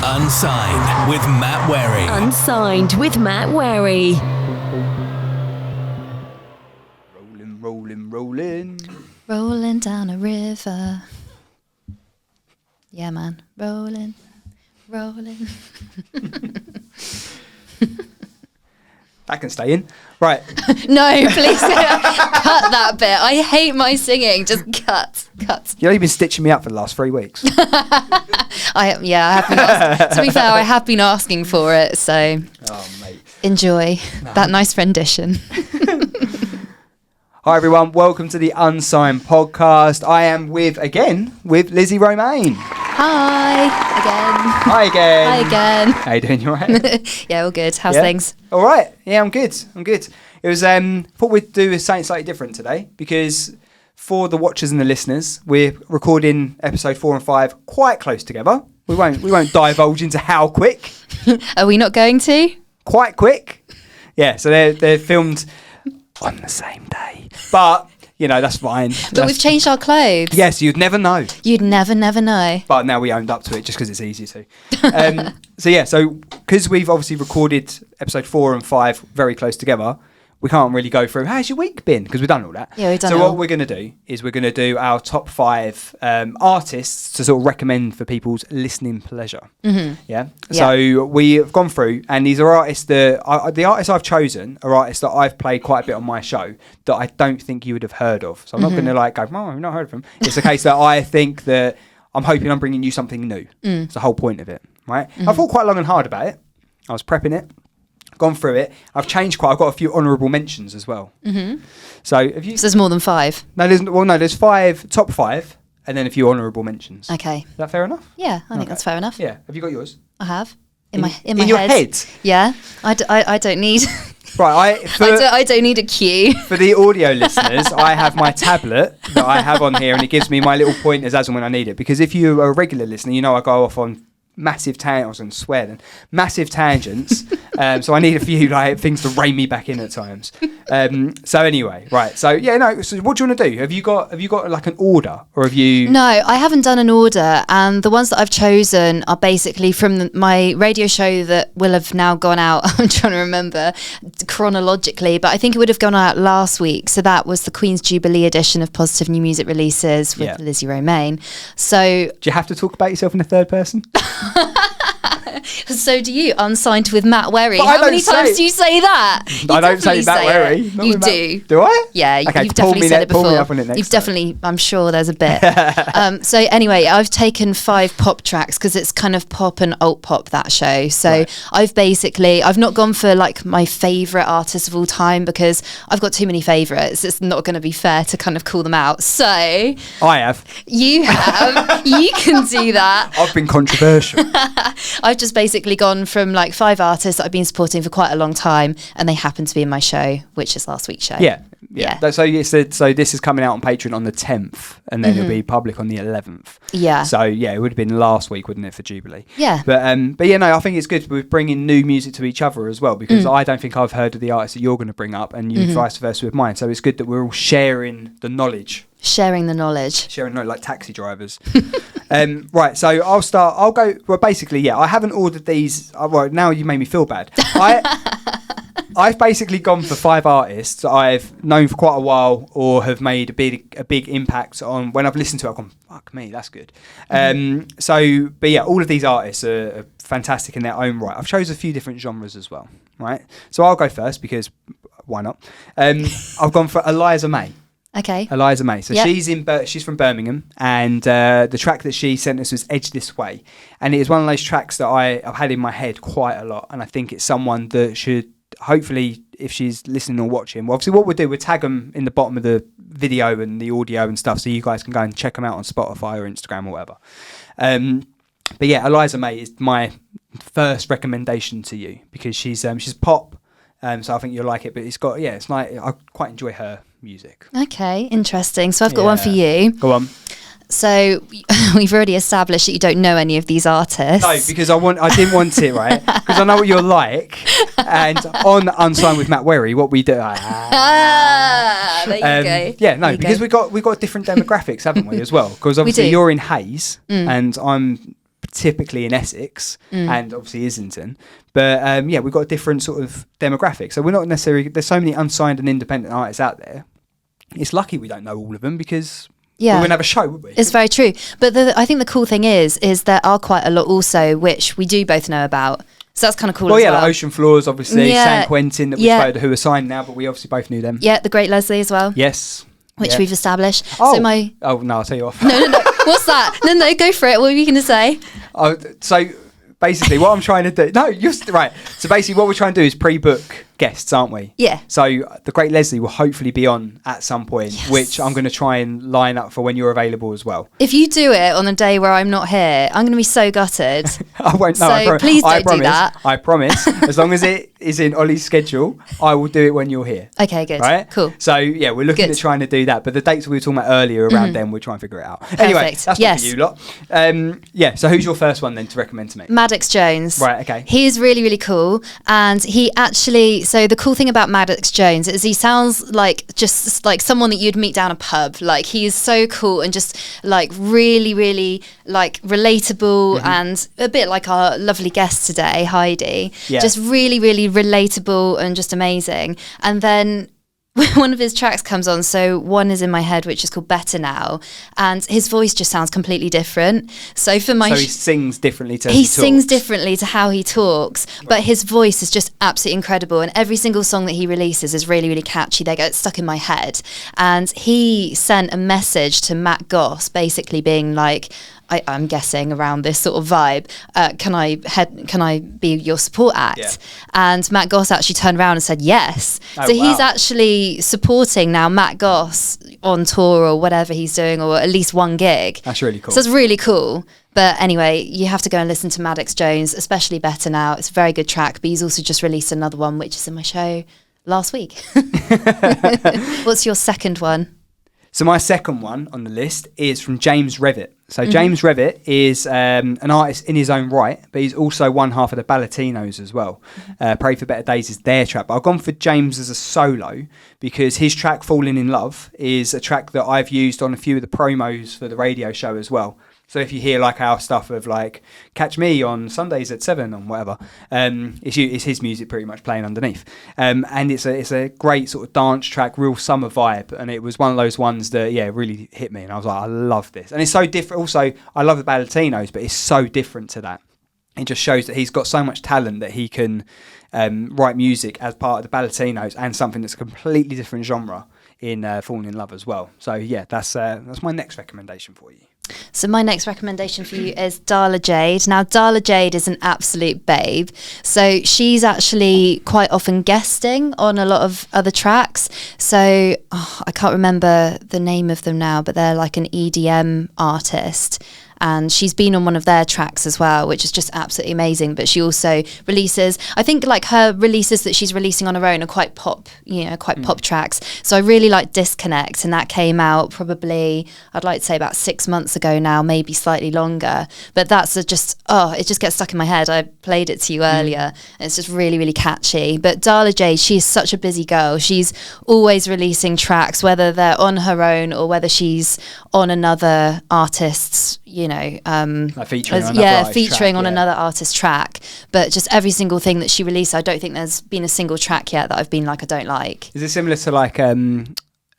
Unsigned with Matt Wherry. Unsigned with Matt Wherry. Rolling, rolling, rolling. Rolling down a river. Yeah, man. Rolling, rolling. That can stay in. Right. No, please cut that bit. I hate my singing. Just cut. You know, you've been stitching me up for the last 3 weeks. I have been to be fair, I have been asking for it, so Mate. enjoy that nice rendition. Hi everyone, welcome to the Unsigned podcast. I am with Lizzie Romain. Hi again. How you doing? You alright? Yeah, all good. How's things? All right. Yeah, I'm good. It was thought we'd do something slightly different today because for the watchers and the listeners, we're recording episode 4 and 5 quite close together. We won't divulge into how quick. Are we not going to? Quite quick. Yeah, so they're filmed on the same day. But, you know, that's fine. But we've changed our clothes. Yes, you'd never know. You'd never know. But now we owned up to it just because it's easy to. So because we've obviously recorded episode 4 and 5 very close together, we can't really go through, how's your week been? Because we've done all that. Yeah, we've done So it all. what we're going to do is we're going to do our top 5 artists to sort of recommend for people's listening pleasure. Mm-hmm. Yeah? So we've gone through, and these are artists the artists I've chosen are artists that I've played quite a bit on my show that I don't think you would have heard of. So I'm not going to go, oh, I've not heard of them. It's a case that I think that I'm hoping I'm bringing you something new. It's the whole point of it, right? I thought quite long and hard about it. I was prepping it. Gone through it. I've changed I've got a few honourable mentions as well. Mm-hmm. So there's more than 5. There's 5, top 5, and then a few honourable mentions. Okay. Is that fair enough? Yeah, I think that's fair enough. Yeah. Have you got yours? I have. In my your head? Yeah. I don't need. Right. I don't need a cue. For the audio listeners, I have my tablet that I have on here, and it gives me my little pointers as and when I need it. Because if you're a regular listener, you know I go off on massive tangents. I was going to swear then. Massive tangents. So I need a few things to rein me back in at times. So anyway, right. So yeah, no. So what do you want to do? Have you got like an order, or have you? No, I haven't done an order, and the ones that I've chosen are basically from my radio show that will have now gone out. I'm trying to remember chronologically, but I think it would have gone out last week. So that was the Queen's Jubilee edition of Positive New Music Releases with Lizzie Romain. So do you have to talk about yourself in the third person? So do you. Unsigned with Matt Wherry. How many times do you say that? I don't say Matt Wherry. You do. Do I? Yeah, okay, you've definitely said it before. Pull me up on it next You've time. definitely, I'm sure there's a bit. So anyway, I've taken 5 pop tracks because it's kind of pop and alt pop, that show. So I've not gone for like my favourite artist of all time because I've got too many favourites. It's not going to be fair to kind of call them out. So I have. You have. You can do that. I've been controversial. I've just basically gone from like 5 artists that I've been supporting for quite a long time, and they happen to be in my show, which is last week's show. Yeah. So this is coming out on Patreon on the 10th, and then it'll be public on the 11th. Yeah. So yeah, it would have been last week, wouldn't it, for Jubilee? Yeah. But yeah, no, I think it's good. We're bringing new music to each other as well, because I don't think I've heard of the artists that you're going to bring up, and you vice versa with mine. So it's good that we're all sharing the knowledge. Sharing the knowledge like taxi drivers. Right, so I'll go. Well, basically, yeah, I haven't ordered these. Well, now you made me feel bad. I've basically gone for 5 artists that I've known for quite a while or have made a big impact on. When I've listened to it, I've gone, fuck me, that's good. But yeah, all of these artists are fantastic in their own right. I've chosen a few different genres as well, right? So I'll go first because why not? I've gone for Eliza May. Okay. Eliza May. So she's from Birmingham, and the track that she sent us was Edge This Way. And it is one of those tracks that I've had in my head quite a lot, and I think it's someone that should, hopefully, if she's listening or watching, well, obviously what we'll do, we'll tag them in the bottom of the video and the audio and stuff, so you guys can go and check them out on Spotify or Instagram or whatever. But yeah, Eliza May is my first recommendation to you, because she's pop, so I think you'll like it, but it's got, it's like, I quite enjoy her music. Okay, interesting. So I've got one for you. Go on. So we've already established that you don't know any of these artists. No, because I didn't want it, right? Because I know what you're like. And on Unsigned with Matt Wherry, what we do. There you go. Yeah, no, because we got different demographics, haven't we, as well? Because obviously you're in Hayes, and I'm typically in Essex and obviously Islington. But we've got a different sort of demographic. So we're not necessarily, there's so many unsigned and independent artists out there. It's lucky we don't know all of them because we wouldn't have a show, would we? It's very true. But I think the cool thing is there are quite a lot also which we do both know about. So that's kind of cool. Like Ocean Floors, obviously, San Quentin that we spoke, who are signed now, but we obviously both knew them. Yeah, the Great Leslie as well. Yes. Which we've established. Oh. So no, I'll tell you off. No. What's that? No, go for it. What were you going to say? So basically what I'm trying to do... No, you're right. So basically what we're trying to do is pre-book guests, aren't we? Yeah. So the Great Leslie will hopefully be on at some point, which I'm going to try and line up for when you're available as well. If you do it on a day where I'm not here, I'm going to be so gutted. I won't. No, so please don't do that. I promise. As long as it is in Ollie's schedule, I will do it when you're here. Okay, good. Right? Cool. So we're looking at trying to do that. But the dates we were talking about earlier around then, we'll try and figure it out. Perfect. Anyway, that's not for you lot. So who's your first one then to recommend to me? Maddox Jones. Right, okay. He's really, really cool. And he actually, so the cool thing about Maddox Jones is he sounds like just like someone that you'd meet down a pub. Like he is so cool and just like really, really like relatable and a bit like our lovely guest today, Heidi. Yeah. Just really, really relatable and just amazing. And then one of his tracks comes on, so one is in my head, which is called Better Now, and his voice just sounds completely different. So he sings differently to how he talks, but his voice is just absolutely incredible, and every single song that he releases is really, really catchy. They get stuck in my head. And he sent a message to Matt Goss, basically being like, I'm guessing around this sort of vibe. Can I be your support act? Yeah. And Matt Goss actually turned around and said yes. He's actually supporting now Matt Goss on tour or whatever he's doing, or at least one gig. That's really cool. So it's really cool. But anyway, you have to go and listen to Maddox Jones, especially Better Now. It's a very good track, but he's also just released another one, which is in my show last week. What's your second one? So my second one on the list is from James Revitt. So James Revitt is an artist in his own right, but he's also one half of the Ballatinos as well. Pray for Better Days is their track. But I've gone for James as a solo because his track Falling in Love is a track that I've used on a few of the promos for the radio show as well. So if you hear like our stuff of like catch me on Sundays at 7 or whatever, it's his music pretty much playing underneath. And it's a great sort of dance track, real summer vibe. And it was one of those ones that, really hit me. And I was like, I love this. And it's so different. Also, I love the Ballatinos, but it's so different to that. It just shows that he's got so much talent that he can write music as part of the Ballatinos and something that's a completely different genre in Falling in Love as well. So yeah, that's my next recommendation for you. So my next recommendation for you is Darla Jade. Now, Darla Jade is an absolute babe. So she's actually quite often guesting on a lot of other tracks. So I can't remember the name of them now, but they're like an EDM artist. And she's been on one of their tracks as well, which is just absolutely amazing. But she also releases, I think like her releases that she's releasing on her own are quite pop, pop tracks. So I really like Disconnect, and that came out probably, I'd like to say about 6 months ago now, maybe slightly longer. But that's it just gets stuck in my head. I played it to you earlier, and it's just really, really catchy. But Darla Jade, she's such a busy girl. She's always releasing tracks, whether they're on her own or whether she's on another artist's, like featuring on another artist's track. But just every single thing that she released, I don't think there's been a single track yet that I've been like, I don't like. Is it similar to like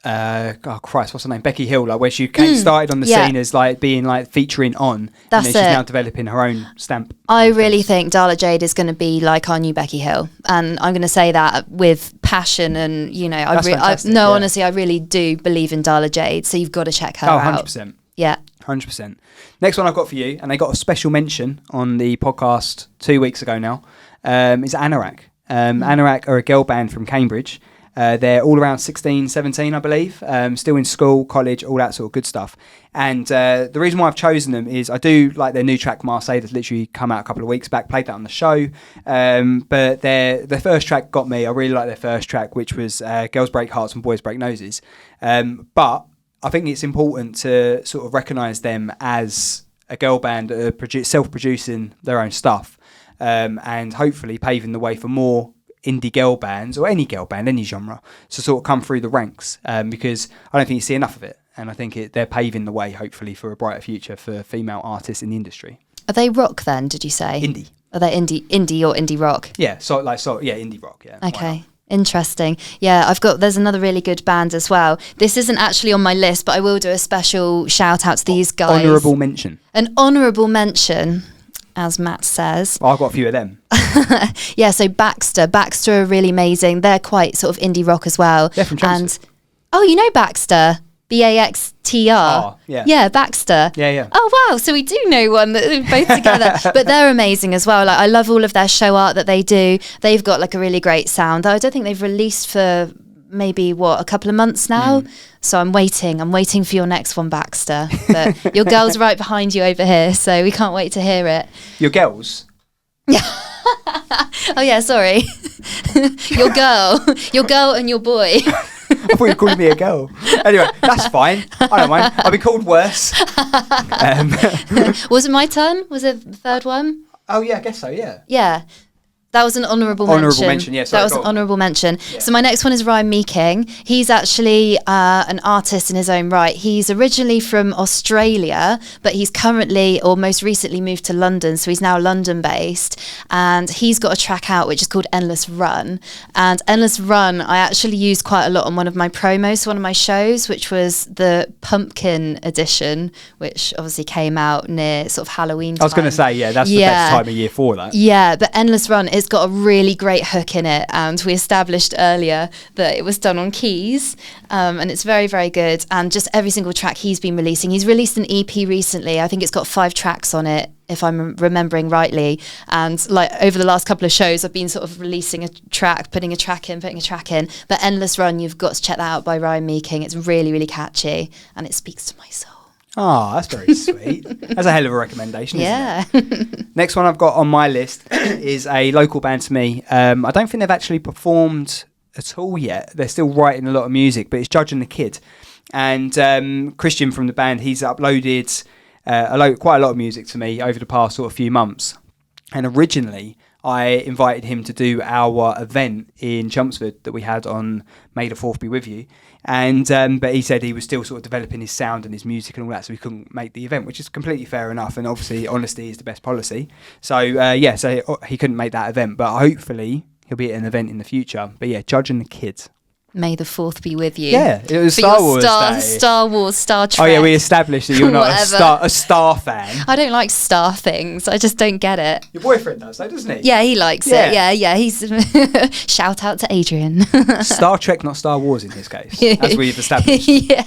what's her name, Becky Hill, like where she started on the scene as like being like featuring on, that's and then she's now developing her own stamp? I really think Darla Jade is going to be like our new Becky Hill, and I'm going to say that with passion. And honestly, I really do believe in Darla Jade, so you've got to check her out. 100%. Yeah. 100%. Next one I've got for you, and they got a special mention on the podcast 2 weeks ago now, is Anorak. Anorak are a girl band from Cambridge. They're all around 16, 17, I believe, still in school, college, all that sort of good stuff. And the reason why I've chosen them is I do like their new track, Marseille, that's literally come out a couple of weeks back, played that on the show. But their first track got me. I really like their first track, which was Girls Break Hearts and Boys Break Noses. But I think it's important to sort of recognise them as a girl band that are self-producing their own stuff, and hopefully paving the way for more indie girl bands, or any girl band, any genre, to sort of come through the ranks, because I don't think you see enough of it, and I think they're paving the way, hopefully, for a brighter future for female artists in the industry. Are they rock then? Did you say Indie. Are they indie or indie rock? Yeah, indie rock. Yeah. Okay. Interesting. Yeah, there's another really good band as well. This isn't actually on my list, but I will do a special shout out to these guys. Honourable mention. An honourable mention, as Matt says. I've got a few of them. Yeah, so Baxter are really amazing. They're quite sort of indie rock as well. They're from Chelmsford. And you know Baxter? Baxtr. Oh, yeah. Yeah, Baxter. Yeah. Oh, wow. So we do know one that we're both together. But they're amazing as well. Like, I love all of their show art that they do. They've got like a really great sound. I don't think they've released for maybe a couple of months now. So I'm waiting for your next one, Baxter. But your girl's right behind you over here, so we can't wait to hear it. Your girls? Oh yeah, sorry. Your girl and your boy. I thought you were calling me a girl. Anyway, that's fine. I don't mind. I've been called worse. Was it my turn? Was it the third one? Oh yeah, I guess so. Yeah. Yeah. That was an honourable mention. Honourable mention, yes. That was an honourable mention. Yeah. So my next one is Ryan Meeking. He's actually an artist in his own right. He's originally from Australia, but he's currently, or most recently, moved to London. So he's now London-based. And he's got a track out which is called Endless Run. And Endless Run, I actually used quite a lot on one of my promos, one of my shows, which was the Pumpkin edition, which obviously came out near sort of Halloween time. I was going to say, that's the best time of year for that. Yeah, but Endless Run, it's got a really great hook in it, and we established earlier that it was done on keys, and it's very, very good. And just every single track he's been releasing, he's released an EP recently. I think it's got 5 tracks on it, if I'm remembering rightly. And like over the last couple of shows, I've been sort of releasing a track, putting a track in. But Endless Run, you've got to check that out by Ryan Meeking. It's really, really catchy, and it speaks to my soul. Oh, that's very sweet. That's a hell of a recommendation, isn't it? Next one I've got on my list is a local band to me. I don't think they've actually performed at all yet. They're still writing a lot of music, but it's Judging the Kid. And Christian from the band, he's uploaded quite a lot of music to me over the past sort of few months. And originally, I invited him to do our event in Chelmsford that we had on May the 4th Be With You. And but he said he was still sort of developing his sound and his music and all that, so he couldn't make the event, which is completely fair enough. And obviously, honesty is the best policy. So so he couldn't make that event, but hopefully he'll be at an event in the future. But yeah, Judging the Kids. May the 4th be with you. Yeah, it was Star Wars Day. Star Wars, Star Trek. Oh yeah, we established that you're not a Star fan. I don't like Star things. I just don't get it. Your boyfriend does though, doesn't he? Yeah, he likes it. Yeah. He's shout out to Adrian. Star Trek, not Star Wars in his case, as we've established. Yeah,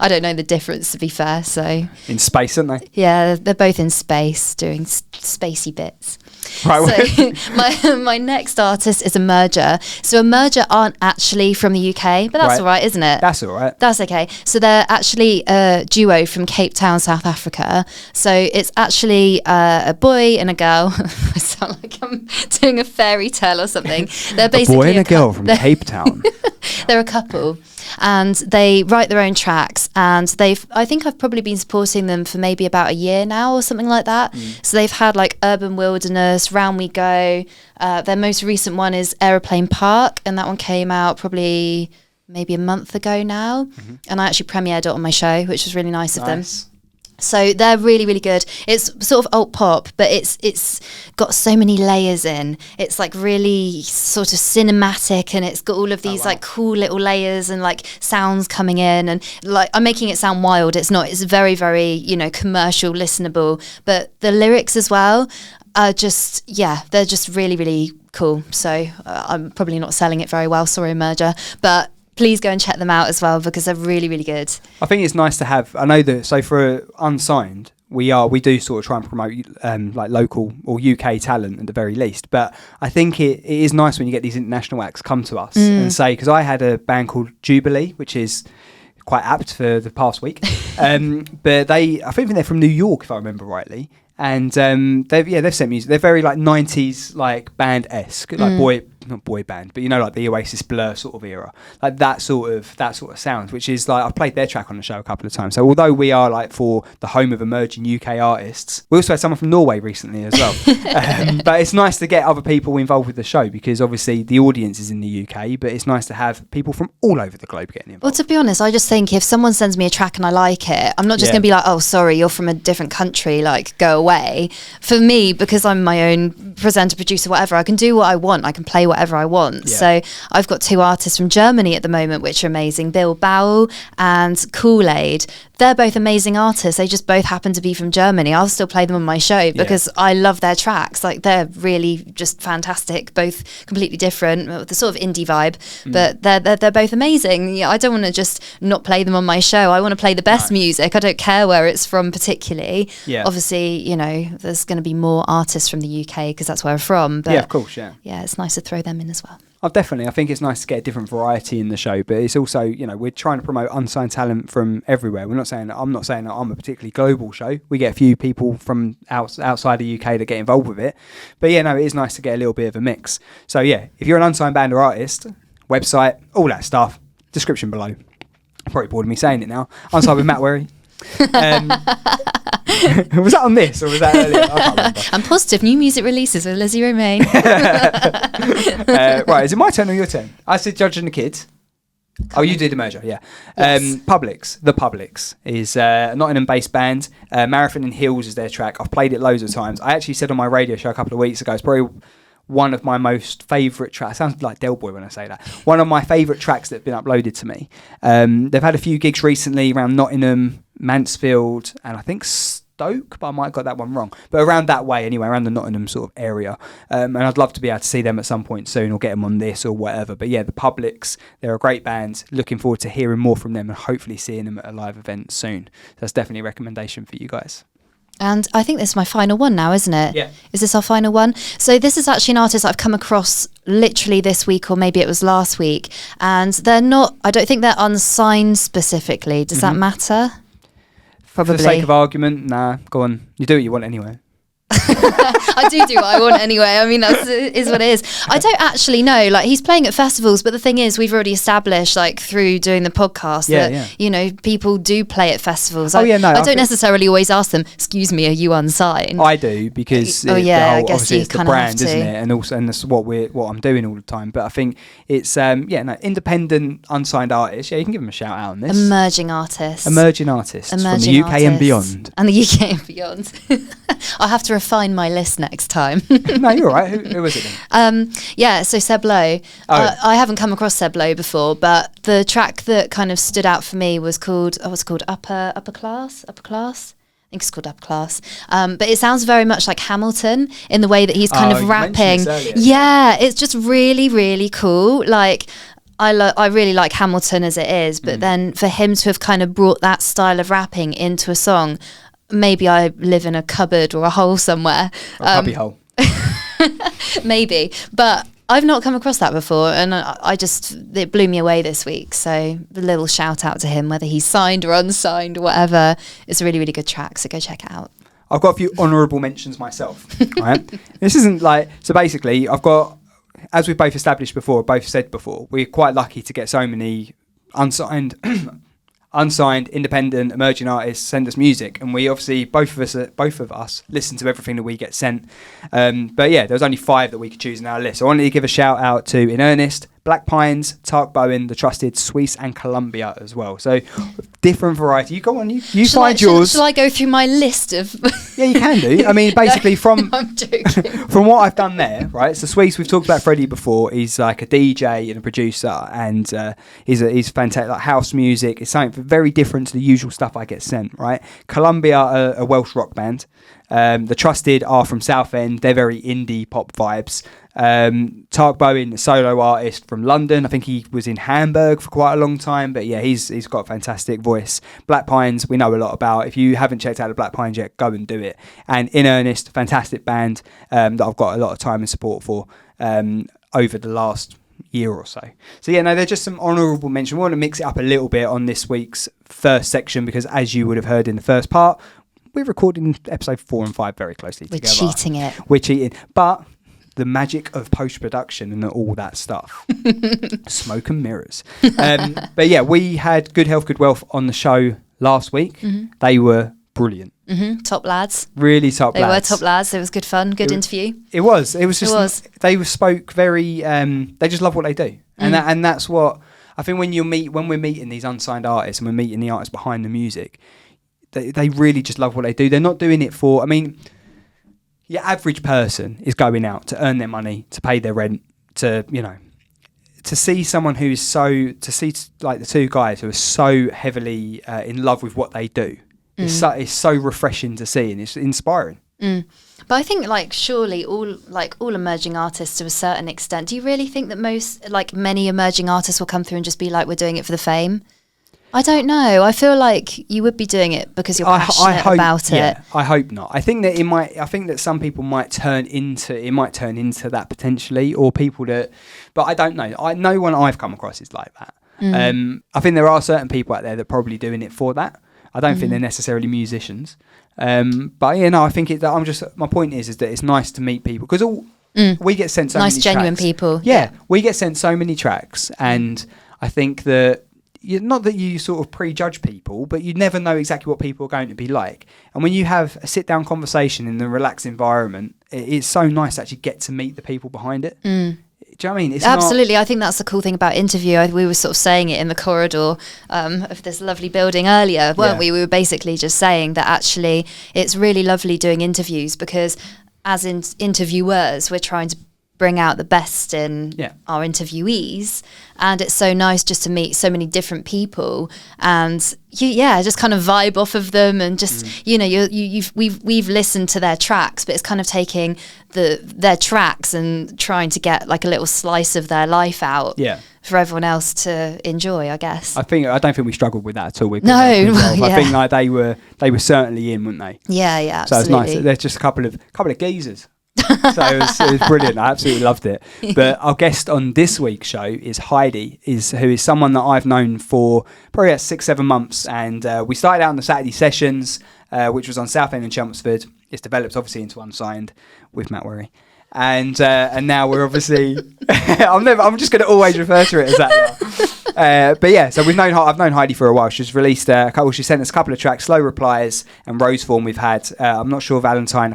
I don't know the difference, to be fair. So in space, aren't they? Yeah, they're both in space doing spacey bits. Right. So my next artist is Emerger. So Emerger aren't actually from the UK, but that's all right, isn't it? That's all right. That's okay. So they're actually a duo from Cape Town, South Africa. So it's actually a boy and a girl. I sound like I'm doing a fairy tale or something. They're basically a boy and a girl from Cape Town. They're a couple, and they write their own tracks. And I think I've probably been supporting them for maybe about a year now or something like that. So they've had like Urban Wilderness, Round We Go. Their most recent one is Aeroplane Park, and that one came out probably maybe a month ago now. And I actually premiered it on my show, which was really nice of them. So they're really, really good. It's sort of alt pop, but it's got so many layers in. It's like really sort of cinematic, and it's got all of these like cool little layers and like sounds coming in, and like I'm making it sound wild. It's not. It's very, very commercial, listenable. But the lyrics as well are just they're just really, really cool. So I'm probably not selling it very well. Sorry, Emerger, but please go and check them out as well, because they're really, really good. I think it's nice to have. I know that. So for Unsigned, we do sort of try and promote like local or UK talent at the very least. But I think it is nice when you get these international acts come to us and say, because I had a band called Jubilee, which is quite apt for the past week. But I think they're from New York, if I remember rightly. And they've sent music. They're very like 90s like band-esque, like not boy band, but like the Oasis Blur sort of era, like that sort of sound, which is like I've played their track on the show a couple of times. So although we are like for the home of emerging UK artists, we also had someone from Norway recently as well. But it's nice to get other people involved with the show, because obviously the audience is in the UK, but it's nice to have people from all over the globe getting involved. Well, to be honest, I just think if someone sends me a track and I like it, I'm not just going to be like, oh, sorry, you're from a different country, like go away. For me, because I'm my own presenter, producer, whatever, I can do what I want. I can play whatever I want. So I've got 2 artists from Germany at the moment which are amazing, Bill Bowell and Kool-Aid. They're both amazing artists. They just both happen to be from Germany. I'll still play them on my show because I love their tracks. Like, they're really just fantastic, both completely different, the sort of indie vibe, but they're both amazing. Yeah, I don't want to just not play them on my show. I want to play the best music. I don't care where it's from particularly. Obviously, there's going to be more artists from the UK because that's where I'm from. But yeah, of course, yeah, it's nice to throw them in as well. Oh, definitely. I think it's nice to get a different variety in the show, but it's also, we're trying to promote unsigned talent from everywhere. I'm not saying that I'm a particularly global show. We get a few people from outside the UK that get involved with it. But it is nice to get a little bit of a mix. So if you're an unsigned band or artist, website, all that stuff, description below. Probably bored of me saying it now. Unsigned with Matt Wherry. Was that on this or was that earlier? I can't remember. And positive new music releases with Lizzie Romain. Right, is it my turn or your turn? I said Judging the Kids. Oh, you did the merger, yeah. Yes. The Publics is a Nottingham-based band. Marathon and Hills is their track. I've played it loads of times. I actually said on my radio show a couple of weeks ago, it's probably one of my most favourite tracks. Sounds like Del Boy when I say that. One of my favourite tracks that have been uploaded to me. They've had a few gigs recently around Nottingham, Mansfield, and I think Stoke, but I might have got that one wrong. But around that way anyway, around the Nottingham sort of area. And I'd love to be able to see them at some point soon or get them on this or whatever. But the Publics, they're a great band. Looking forward to hearing more from them and hopefully seeing them at a live event soon. So that's definitely a recommendation for you guys. And I think this is my final one now, isn't it? Yeah. Is this our final one? So this is actually an artist I've come across literally this week, or maybe it was last week. And I don't think they're unsigned specifically. Does that matter? Probably. For the sake of argument, nah, go on. You do what you want anyway. I do what I want anyway. I mean, that is what it is. I don't actually know. Like, he's playing at festivals, but the thing is, we've already established, like, through doing the podcast that people do play at festivals. I don't necessarily always ask them, excuse me, are you unsigned? I do, because I guess you it's the brand, isn't it? And also, and that's what I'm doing all the time. But I think it's independent unsigned artists. Yeah, you can give them a shout out on this. Emerging artists from the UK and beyond. And the UK and beyond. I'll have to refine my list next time. No, you're all right. Who was it then? So Seb Lowe. I haven't come across Seb Lowe before, but the track that kind of stood out for me was called Upper Class. I think it's called Upper Class. But it sounds very much like Hamilton in the way that he's kind of rapping. Yeah, it's just really, really cool. Like, I really like Hamilton as it is, but then for him to have kind of brought that style of rapping into a song, maybe I live in a cupboard or a hole somewhere. Or a cubby hole. Maybe. But I've not come across that before, and it blew me away this week. So a little shout out to him, whether he's signed or unsigned or whatever. It's a really, really good track, so go check it out. I've got a few honourable mentions myself. Right? This isn't like... So basically, I've got... As we've both established before, both said before, we're quite lucky to get so many unsigned... unsigned, independent, emerging artists send us music, and we obviously both of us listen to everything that we get sent. But there was only 5 that we could choose in our list. So I wanted to give a shout out to In Earnest, Black Pines, Tark Bowen, The Trusted, Swiss, and Columbia as well. So different variety. You go on, you find yours. Shall I go through my list of? Yeah, you can do. I mean, basically I'm joking. From what I've done there, right? So Swiss, we've talked about Freddie before. He's like a DJ and a producer, and he's fantastic. Like house music. It's something very different to the usual stuff I get sent, right? Columbia are a Welsh rock band. The Trusted are from Southend. They're very indie pop vibes. Tark Bowen, a solo artist from London. I think he was in Hamburg for quite a long time, but he's got a fantastic voice. Black Pines, we know a lot about. If you haven't checked out the Black Pines yet, go and do it. And In Earnest, fantastic band that I've got a lot of time and support for over the last year or so. So they're just some honourable mention. We want to mix it up a little bit on this week's first section, because as you would have heard in the first part, we're recording episode 4 and 5 very closely together. We're cheating it. We're cheating. But the magic of post-production and all that stuff. Smoke and mirrors. But yeah, we had Good Health, Good Wealth on the show last week. They were brilliant. Top lads. Really top lads. They were top lads. It was good fun. Good interview. It was just, they spoke very, they just love what they do. And that's what, I think when we're meeting these unsigned artists and we're meeting the artists behind the music, they really just love what they do. They're not doing it for, I mean, your average person is going out to earn their money, to pay their rent, to see someone who is like the two guys who are so heavily in love with what they do. It's so refreshing to see, and it's inspiring. But I think, like, surely all emerging artists to a certain extent, do you really think that many emerging artists will come through and just be like, we're doing it for the fame? I don't know. I feel like you would be doing it because you're passionate about it. I hope not. I think that I think that some people might turn into that potentially, or people that, but I don't know. No one I've come across is like that. I think there are certain people out there that are probably doing it for that. I don't think they're necessarily musicians. But I think my point is that it's nice to meet people, because we get sent so many tracks. Nice, genuine people. Yeah, we get sent so many tracks, and I think that, not that you sort of prejudge people, but you never know exactly what people are going to be like. And when you have a sit-down conversation in a relaxed environment, it's so nice to actually get to meet the people behind it. Do you know what I mean? Absolutely. I think that's the cool thing about interview. We were sort of saying it in the corridor of this lovely building earlier, weren't we? We were basically just saying that actually it's really lovely doing interviews, because as interviewers, we're trying to bring out the best in our interviewees, and it's so nice just to meet so many different people and just kind of vibe off of them, and just we've listened to their tracks, but it's kind of taking their tracks and trying to get like a little slice of their life out for everyone else to enjoy, I guess. I don't think we struggled with that at all. I think like they were certainly in, weren't they? Yeah, so absolutely. It's nice. There's just a couple of geezers. So it was brilliant. I absolutely loved it. But our guest on this week's show is Heidi, who is someone that I've known for probably 6-7 months, and we started out on the Saturday sessions, which was on Southend and Chelmsford. It's developed obviously into Unsigned with Matt Wherry, and now we're obviously I'm just going to always refer to it as that now. But yeah, so I've known Heidi for a while. She's released she sent us a couple of tracks, Slow Replies and Rose Form. We've had I'm not sure, Valentine.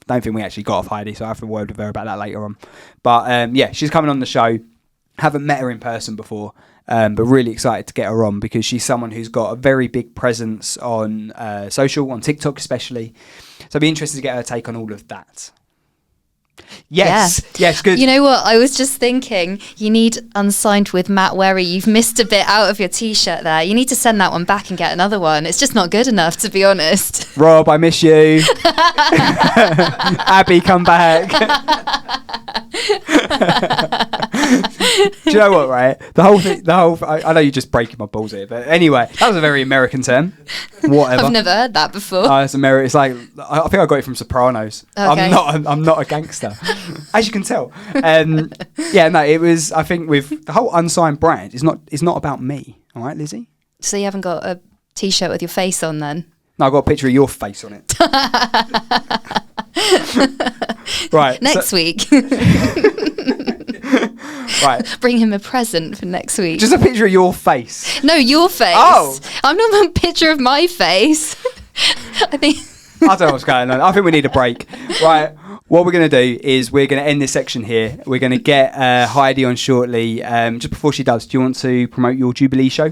Don't think we actually got off Heidi, so I have to word with her about that later on. But she's coming on the show. Haven't met her in person before, but really excited to get her on, because she's someone who's got a very big presence on social, on TikTok especially. So I'd be interested to get her take on all of that. Yes, good. You know what? I was just thinking, you need Unsigned with Matt Wherry. You've missed a bit out of your T-shirt there. You need to send that one back and get another one. It's just not good enough, to be honest. Rob, I miss you. Abby, come back. Do you know what, right? I know you're just breaking my balls here, but anyway, that was a very American term. Whatever. I've never heard that before. It's American. It's like, I think I got it from Sopranos. Okay. I'm not a gangster, as you can tell. It was, I think, with the whole Unsigned brand, it's not about me. All right, Lizzie? So you haven't got a T-shirt with your face on then? No, I've got a picture of your face on it. Right. Next week. Right. Bring him a present for next week. Just a picture of your face. No, your face. Oh. I'm not a picture of my face. I don't know what's going on. I think we need a break. Right. What we're going to do is we're going to end this section here. We're going to get Heidi on shortly. Just before she does, do you want to promote your Jubilee show?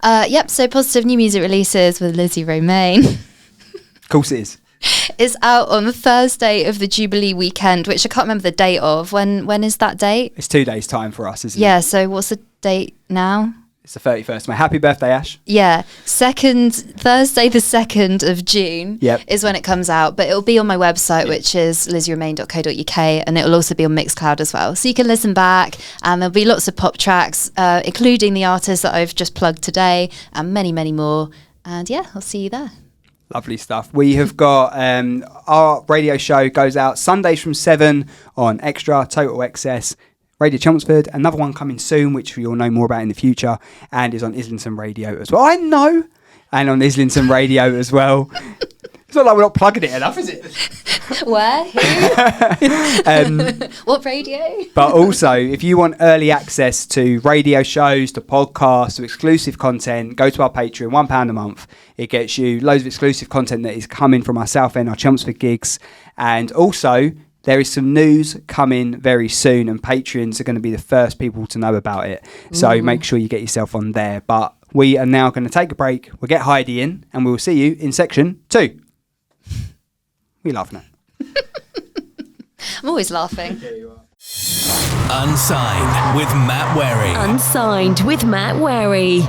Yep. So Positive New Music Releases with Lizzie Romain. Of course it is. Is out on the Thursday of the Jubilee weekend, which I can't remember the date of. When is that date? It's 2 days' time for us, isn't it? Yeah, so what's the date now? It's the 31st. My happy birthday, Ash. Yeah, Thursday the 2nd of June is when it comes out, but it'll be on my website, which is lizzieromain.co.uk, and it'll also be on Mixcloud as well. So you can listen back, and there'll be lots of pop tracks, including the artists that I've just plugged today, and many, many more. And yeah, I'll see you there. Lovely stuff. We have got our radio show goes out Sundays from 7 on Extra, Total Excess, Radio Chelmsford. Another one coming soon, which you'll know more about in the future, and is on Islington Radio as well. I know. And on Islington Radio as well. It's not like we're not plugging it enough, is it? Where? Who? What radio? But also, if you want early access to radio shows, to podcasts, to exclusive content, go to our Patreon, £1 a month. It gets you loads of exclusive content that is coming from our South End, our Chelmsford gigs. And also, there is some news coming very soon, and Patreons are going to be the first people to know about it. So make sure you get yourself on there. But we are now going to take a break. We'll get Heidi in, and we will see you in section 2. We laughing at. I'm always laughing. Unsigned with Matt Wherry. Unsigned with Matt Wherry.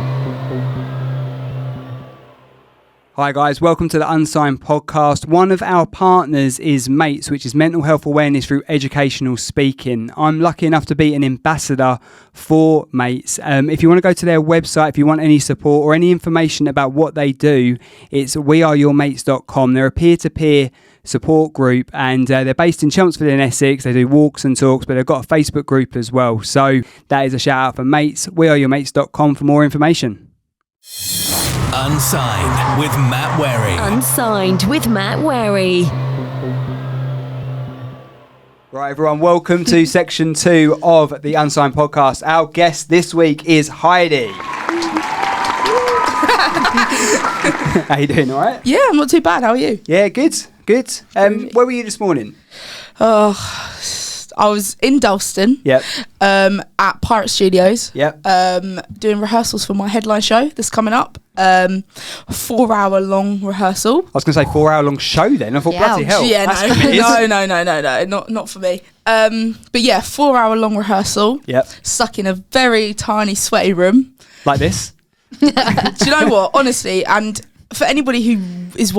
Hi guys, welcome to the Unsigned podcast. One of our partners is MATES, which is mental health awareness through educational speaking. I'm lucky enough to be an ambassador for MATES. If you want to go to their website, if you want any support or any information about what they do, it's weareyourmates.com. They're a peer-to-peer support group, and they're based in Chelmsford in Essex. They do walks and talks, but they've got a Facebook group as well. So that is a shout out for MATES. Weareyourmates.com for more information. Unsigned with Matt Wherry. Unsigned with Matt Wherry. Right, everyone, welcome to section 2 of the Unsigned podcast. Our guest this week is Heidi. How you doing, all right? Yeah, I'm not too bad. How are you? Yeah, good. Where were you this morning? I was in Dalston. Yep. At Pirate Studios. Yep. Doing rehearsals for my headline show that's coming up. A 4-hour long rehearsal. I was going to say 4-hour long show then. I thought, bloody hell. Yeah, that's committed. No, not for me. But yeah, 4-hour long rehearsal. Yep. Stuck in a very tiny, sweaty room. Like this? Do you know what? Honestly, and for anybody who was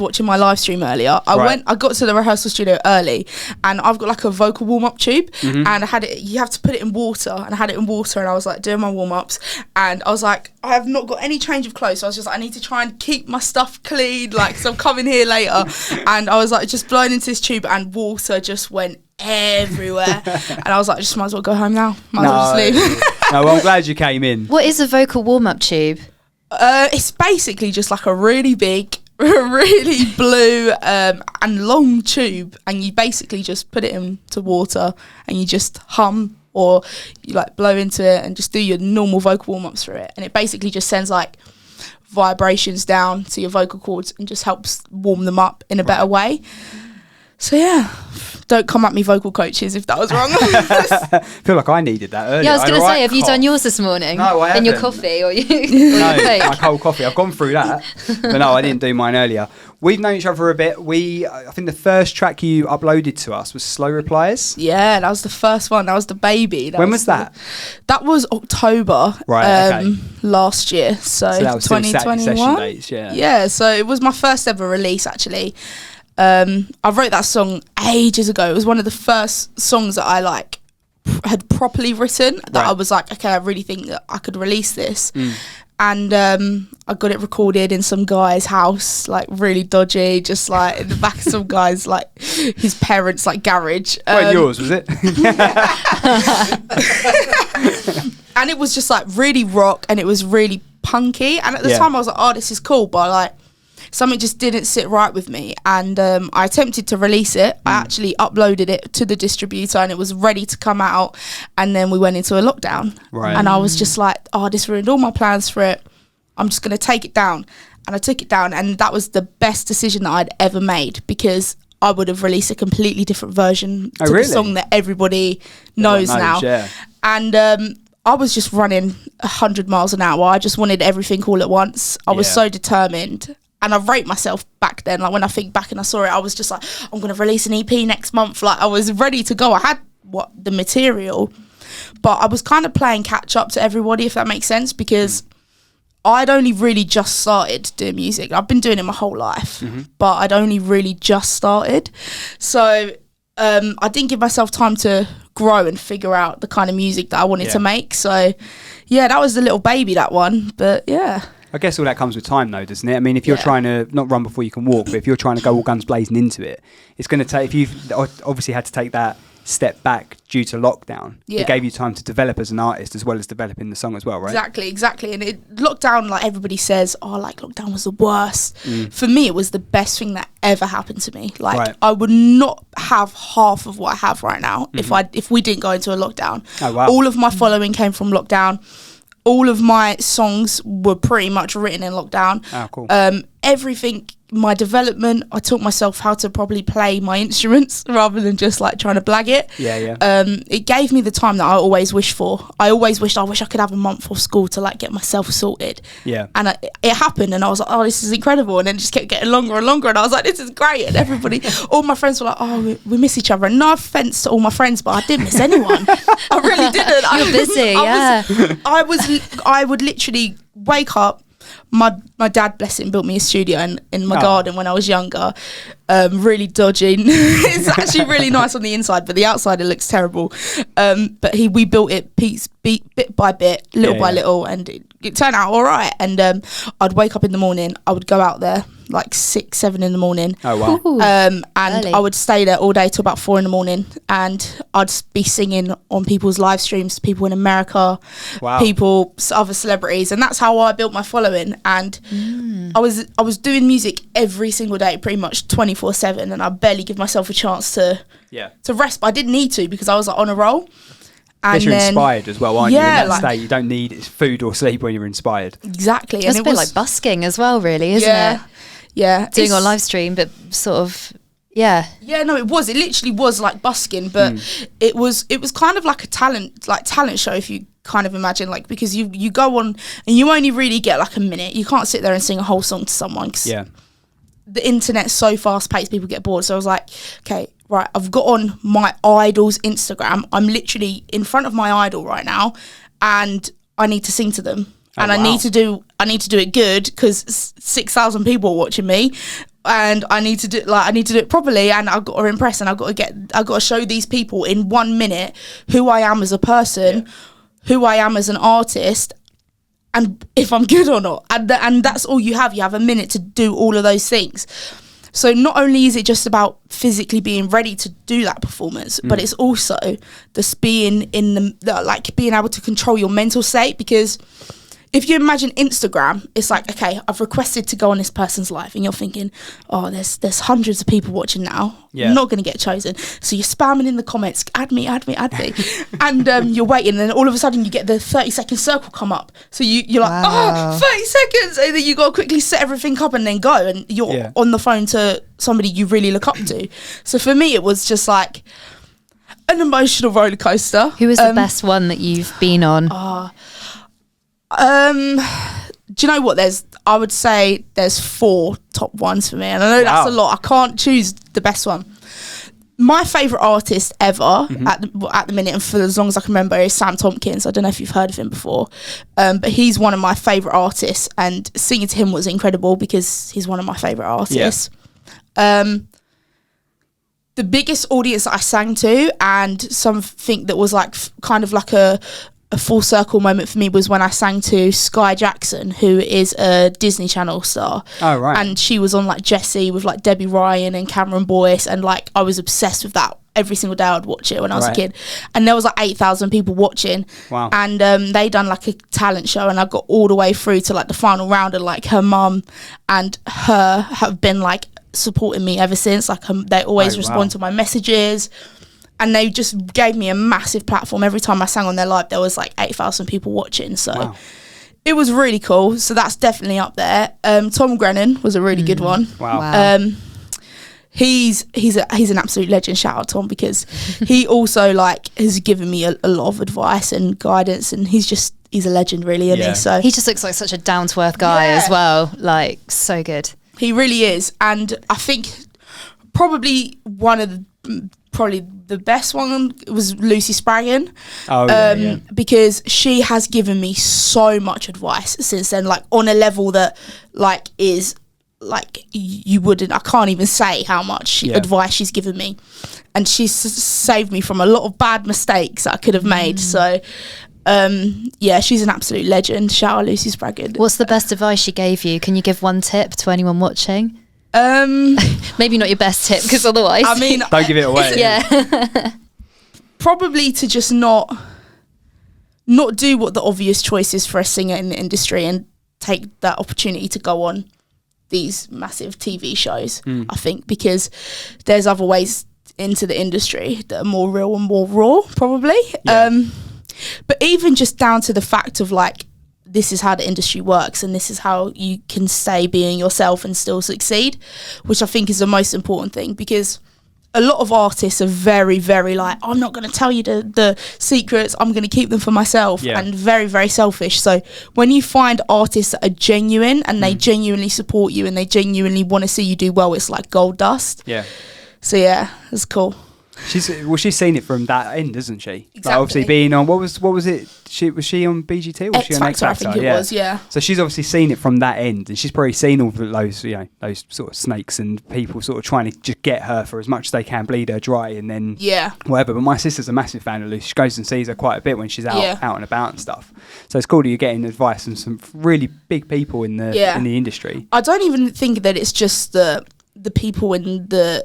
watching my live stream earlier, I got to the rehearsal studio early, and I've got like a vocal warm-up tube, and I had it, you have to put it in water, and I had it in water, and I was like doing my warm-ups, and I was like, I have not got any change of clothes, so I was just like, I need to try and keep my stuff clean, like, so I'm coming here later, and I was like just blowing into this tube, and water just went everywhere, and I was like, I just might as well go home now, might as well just leave. No, well, I'm glad you came in. What is a vocal warm-up tube? It's basically just like a really big, really blue and long tube, and you basically just put it into water and you just hum or you like blow into it and just do your normal vocal warm-ups through it, and it basically just sends like vibrations down to your vocal cords and just helps warm them up in a better way. So yeah, don't come at me vocal coaches if that was wrong. I feel like I needed that earlier. Yeah, I was going to say, have you done yours this morning? No, I haven't. In your coffee or your No, cake? my cold coffee. I've gone through that. But no, I didn't do mine earlier. We've known each other for a bit. I think the first track you uploaded to us was Slow Replies. Yeah, that was the first one. That was the baby. When was that? That was October last year. So that was 2021. session dates, yeah. Yeah, so it was my first ever release actually. I wrote that song ages ago. It was one of the first songs that I like had properly written that I was like, okay, I really think that I could release this. And I got it recorded in some guy's house, like really dodgy, just like in the back of some guy's like his parents' like garage. Well, yours, was it? And it was just like really rock, and it was really punky. And at the time I was like, oh, this is cool, but like something just didn't sit right with me, and I attempted to release it. I actually uploaded it to the distributor, and it was ready to come out, and then we went into a lockdown, and I was just like, oh, this ruined all my plans for it. I'm just going to take it down. And I took it down, and that was the best decision that I'd ever made, because I would have released a completely different version to the song that everybody knows now. Yeah. And I was just running 100 miles an hour. I just wanted everything all at once. I was so determined. And I rate myself back then. Like when I think back and I saw it, I was just like, I'm going to release an EP next month. Like I was ready to go. I had the material, but I was kind of playing catch up to everybody, if that makes sense, because I'd only really just started doing music. I've been doing it my whole life, but I'd only really just started. So I didn't give myself time to grow and figure out the kind of music that I wanted to make. So yeah, that was the little baby, that one. But yeah. I guess all that comes with time, though, doesn't it? I mean, if you're trying to not run before you can walk, but if you're trying to go all guns blazing into it, it's going to take. If you've obviously had to take that step back due to lockdown. Yeah. It gave you time to develop as an artist as well as developing the song as well, right? Exactly. And lockdown, like everybody says, like lockdown was the worst. For me, it was the best thing that ever happened to me. Like I would not have half of what I have right now if we didn't go into a lockdown. Oh, wow. All of my following came from lockdown. All of my songs were pretty much written in lockdown. Oh, cool. Everything, my development, I taught myself how to probably play my instruments rather than just like trying to blag it. Yeah. It gave me the time that I always wished for. I always wished I could have a month off school to like get myself sorted. Yeah. And it happened, and I was like, oh, this is incredible. And then it just kept getting longer and longer, and I was like, this is great. And everybody, all my friends were like, oh, we miss each other. And no offense to all my friends, but I didn't miss anyone. I really didn't. You're busy, I would literally wake up. My dad, bless him, built me a studio in my garden when I was younger. Really dodgy. It's actually really nice on the inside, but the outside it looks terrible. But we built it bit by bit, little by little, and it turned out all right. And I'd wake up in the morning, I would go out there like 6, 7 in the morning. Oh wow. Ooh, and early. I would stay there all day till about 4 in the morning, and I'd be singing on people's live streams, people in America, other celebrities, and that's how I built my following. And I was doing music every single day, pretty much 24/7, and I barely give myself a chance to rest, but I didn't need to because I was like on a roll. And you're inspired as well, aren't you? In that like, state, you don't need food or sleep when you're inspired. Exactly. It's a bit like busking as well, really, isn't it? Yeah. Doing on live stream, but sort of, yeah. Yeah, no, it was. It literally was like busking, but it was kind of like a talent show, if you kind of imagine, like, because you go on and you only really get like a minute. You can't sit there and sing a whole song to someone because the internet's so fast paced, people get bored. So I was like, okay, right, I've got on my idol's Instagram. I'm literally in front of my idol right now, and I need to sing to them. And I need to do it good because 6,000 people are watching me, and I need to do it properly, and I've got to impress, and I've got to show these people in 1 minute who I am as a person, who I am as an artist, and if I'm good or not. And that's all you have. You have a minute to do all of those things. So not only is it just about physically being ready to do that performance, but it's also just being being able to control your mental state, because if you imagine Instagram, it's like, okay, I've requested to go on this person's live, and you're thinking, oh, there's hundreds of people watching now. Yeah. I'm not going to get chosen. So you're spamming in the comments, add me. And you're waiting, and then all of a sudden you get the 30-second circle come up. So you're like, 30 seconds. And then you got to quickly set everything up and then go. And you're on the phone to somebody you really look up to. So for me, it was just like an emotional roller coaster. Who was the best one that you've been on? Do you know what? I would say there's 4 top ones for me, and I know that's a lot. I can't choose the best one. My favourite artist ever at the minute, and for as long as I can remember, is Sam Tompkins. I don't know if you've heard of him before, but he's one of my favourite artists, and singing to him was incredible because he's one of my favourite artists. Yeah. The biggest audience that I sang to, and something that was like kind of like a full circle moment for me, was when I sang to Sky Jackson, who is a Disney Channel star. Oh, right. And she was on like Jessie with like Debbie Ryan and Cameron Boyce, and like I was obsessed with that. Every single day I'd watch it when I was a kid, and there was like 8,000 people watching. Wow. And they done like a talent show, and I got all the way through to like the final round, and like her mum and her have been like supporting me ever since. Like they always respond to my messages. And they just gave me a massive platform. Every time I sang on their live, there was like 8,000 people watching. So it was really cool. So that's definitely up there. Tom Grennan was a really good one. Wow. He's an absolute legend. Shout out Tom, because he also like has given me a lot of advice and guidance, and he's a legend, really, isn't he? So he just looks like such a down to earth guy as well. Like, so good. He really is. And I think probably the best one was Lucy Spraggan, because she has given me so much advice since then, like on a level that like is like you wouldn't, I can't even say how much advice she's given me, and she's saved me from a lot of bad mistakes that I could have made. So she's an absolute legend. Shout out Lucy Spraggan. What's the best advice she gave you? Can you give one tip to anyone watching? Maybe not your best tip, because otherwise, I mean, don't give it away. probably to just not do what the obvious choice is for a singer in the industry and take that opportunity to go on these massive TV shows, I think, because there's other ways into the industry that are more real and more raw, probably. Yeah. But even just down to the fact of like, this is how the industry works and this is how you can stay being yourself and still succeed, which I think is the most important thing, because a lot of artists are very, very like, I'm not going to tell you the secrets, I'm going to keep them for myself, and very, very selfish. So when you find artists that are genuine and they genuinely support you and they genuinely want to see you do well, it's like gold dust. Yeah. So yeah, it's cool. She's seen it from that end, isn't she? Exactly. Like obviously being on what was it? Was she on BGT or was she on X Factor? I think it was, yeah. So she's obviously seen it from that end, and she's probably seen all of those, those sort of snakes and people sort of trying to just get her for as much as they can, bleed her dry, and then whatever. But my sister's a massive fan of Lucy. She goes and sees her quite a bit when she's out and about and stuff. So it's cool that you're getting advice from some really big people in the industry. I don't even think that it's just the people in the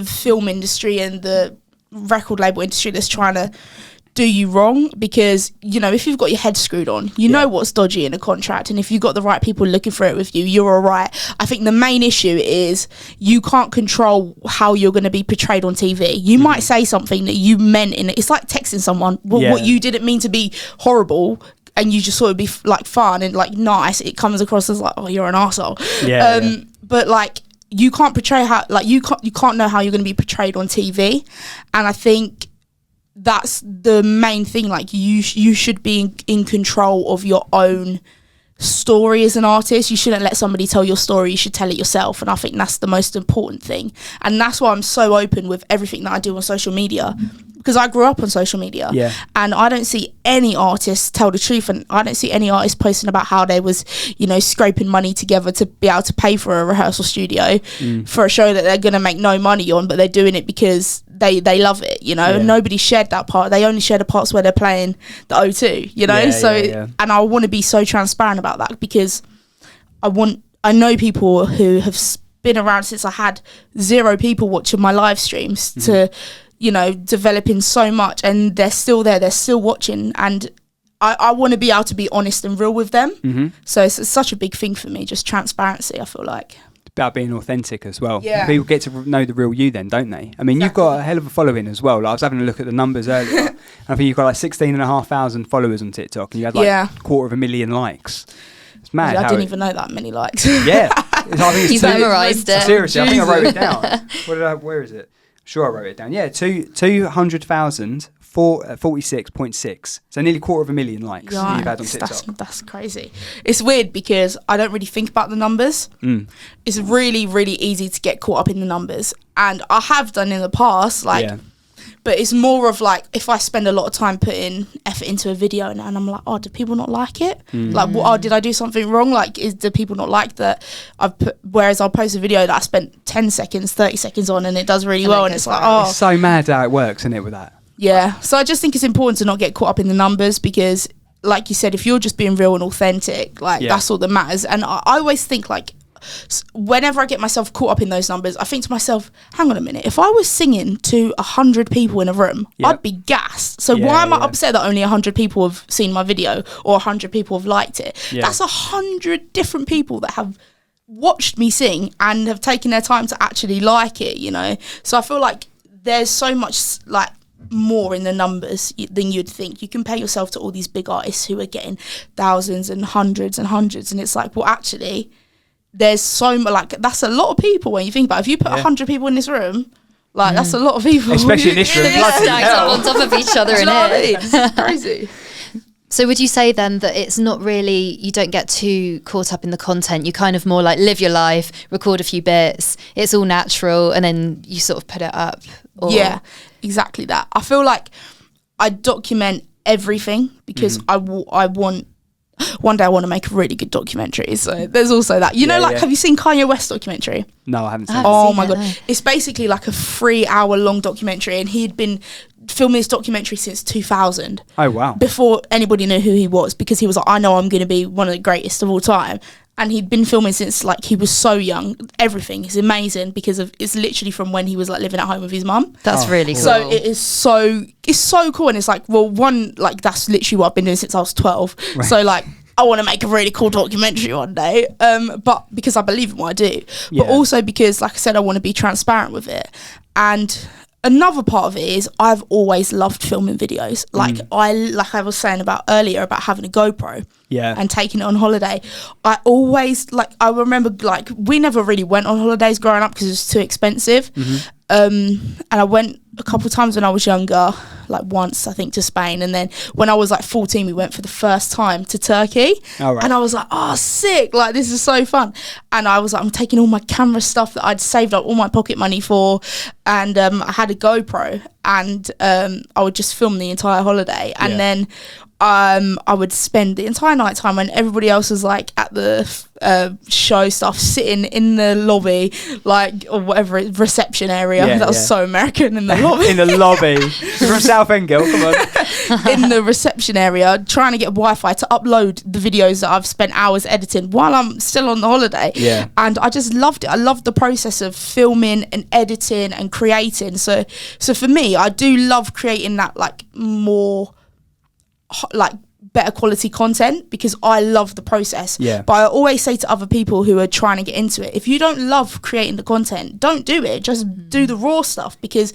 film industry and the record label industry that's trying to do you wrong, because if you've got your head screwed on, you know what's dodgy in a contract, and if you've got the right people looking for it with you, you're all right. I think the main issue is you can't control how you're going to be portrayed on TV. You might say something that you meant it's like texting someone what you didn't mean to be horrible, and you just sort of be like fun and like nice. It comes across as like, oh, you're an arsehole. But like, you can't portray how, like, you can't know how you're going to be portrayed on TV, and I think that's the main thing. Like, you should be in control of your own story as an artist. You shouldn't let somebody tell your story. You should tell it yourself, and I think that's the most important thing. And that's why I'm so open with everything that I do on social media, because I grew up on social media, and I don't see any artists tell the truth, and I don't see any artists posting about how they was, scraping money together to be able to pay for a rehearsal studio for a show that they're going to make no money on, but they're doing it because they love it, Nobody shared that part. They only share the parts where they're playing the O2, and I want to be so transparent about that, because I know people who have been around since I had 0 people watching my live streams to developing so much, and they're still there, they're still watching, and I want to be able to be honest and real with them. So it's such a big thing for me, just transparency, I feel like. It's about being authentic as well. People get to know the real you then, don't they? I mean, You've got a hell of a following as well. Like, I was having a look at the numbers earlier, and I think you've got like 16,500 followers on TikTok, and you had like 250,000 likes. It's mad. I didn't even know that many likes. I think You've memorised it. Seriously, I think I wrote it down. Where is it? Sure, I wrote it down. 200,000, 46.6. So nearly 250,000 likes you've had on TikTok. That's crazy. It's weird because I don't really think about the numbers. It's really, really easy to get caught up in the numbers, and I have done in the past, but it's more of like, if I spend a lot of time putting effort into a video and I'm like, oh, do people not like it? Like, did I do something wrong? Like, do people not like that I've put, whereas I'll post a video that I spent 10 seconds, 30 seconds on, and it does really well, and it's like, oh. It's so mad how it works, isn't it, with that? Yeah. So I just think it's important to not get caught up in the numbers, because like you said, if you're just being real and authentic, like that's all that matters. And I always think, like, whenever I get myself caught up in those numbers, I think to myself, hang on a minute, if I was singing to 100 people in a room, I'd be gassed. So why am I upset that only 100 people have seen my video or 100 people have liked it? That's 100 different people that have watched me sing and have taken their time to actually like it, So I feel like there's so much like more in the numbers than you'd think. You compare yourself to all these big artists who are getting thousands and hundreds, and it's like, well, actually, there's so much, like, that's a lot of people when you think about it. If you put 100 people in this room, like, that's a lot of people. Especially in this room. Stacked up on top of each other in here. It's crazy. So would you say then that it's not really, you don't get too caught up in the content, you kind of more like live your life, record a few bits, it's all natural, and then you sort of put it up? Or... Yeah, exactly that. I feel like I document everything because I want, one day I want to make a really good documentary. So there's also that. Have you seen Kanye West documentary? No, I haven't seen it. Oh my God. No. It's basically like a 3-hour long documentary, and he'd been filming this documentary since 2000. Oh, wow. Before anybody knew who he was, because he was like, I know I'm going to be one of the greatest of all time. and he'd been filming since like he was so young. Everything is amazing because it's literally from when he was like living at home with his mum. That's really cool. So it's so cool, and it's like, well, one, like that's literally what I've been doing since I was 12. Right. So like, I want to make a really cool documentary one day, but because I believe in what I do, but also because, like I said, I want to be transparent with it. And another part of it is I've always loved filming videos. Like I was saying about earlier about having a GoPro and taking it on holiday. I always, like, I remember, like, we never really went on holidays growing up because it was too expensive. And I went a couple of times when I was younger, like once I think to Spain, and then when I was like 14 we went for the first time to Turkey. And I was like, oh, sick, like this is so fun. And I was like, I'm taking all my camera stuff that I'd saved up all my pocket money for, and I had a GoPro, and I would just film the entire holiday, and then I would spend the entire night time when everybody else was like at the show stuff, sitting in the lobby, like, or whatever, reception area. That was so American, in the lobby. In the lobby. You're from Southend, girl, come on. In the reception area, trying to get Wi-Fi to upload the videos that I've spent hours editing while I'm still on the holiday. And I just loved it. I loved the process of filming and editing and creating. So for me, I do love creating that, like, more like better quality content, because I love the process. But I always say to other people who are trying to get into it, if you don't love creating the content, don't do it. Just do the raw stuff, because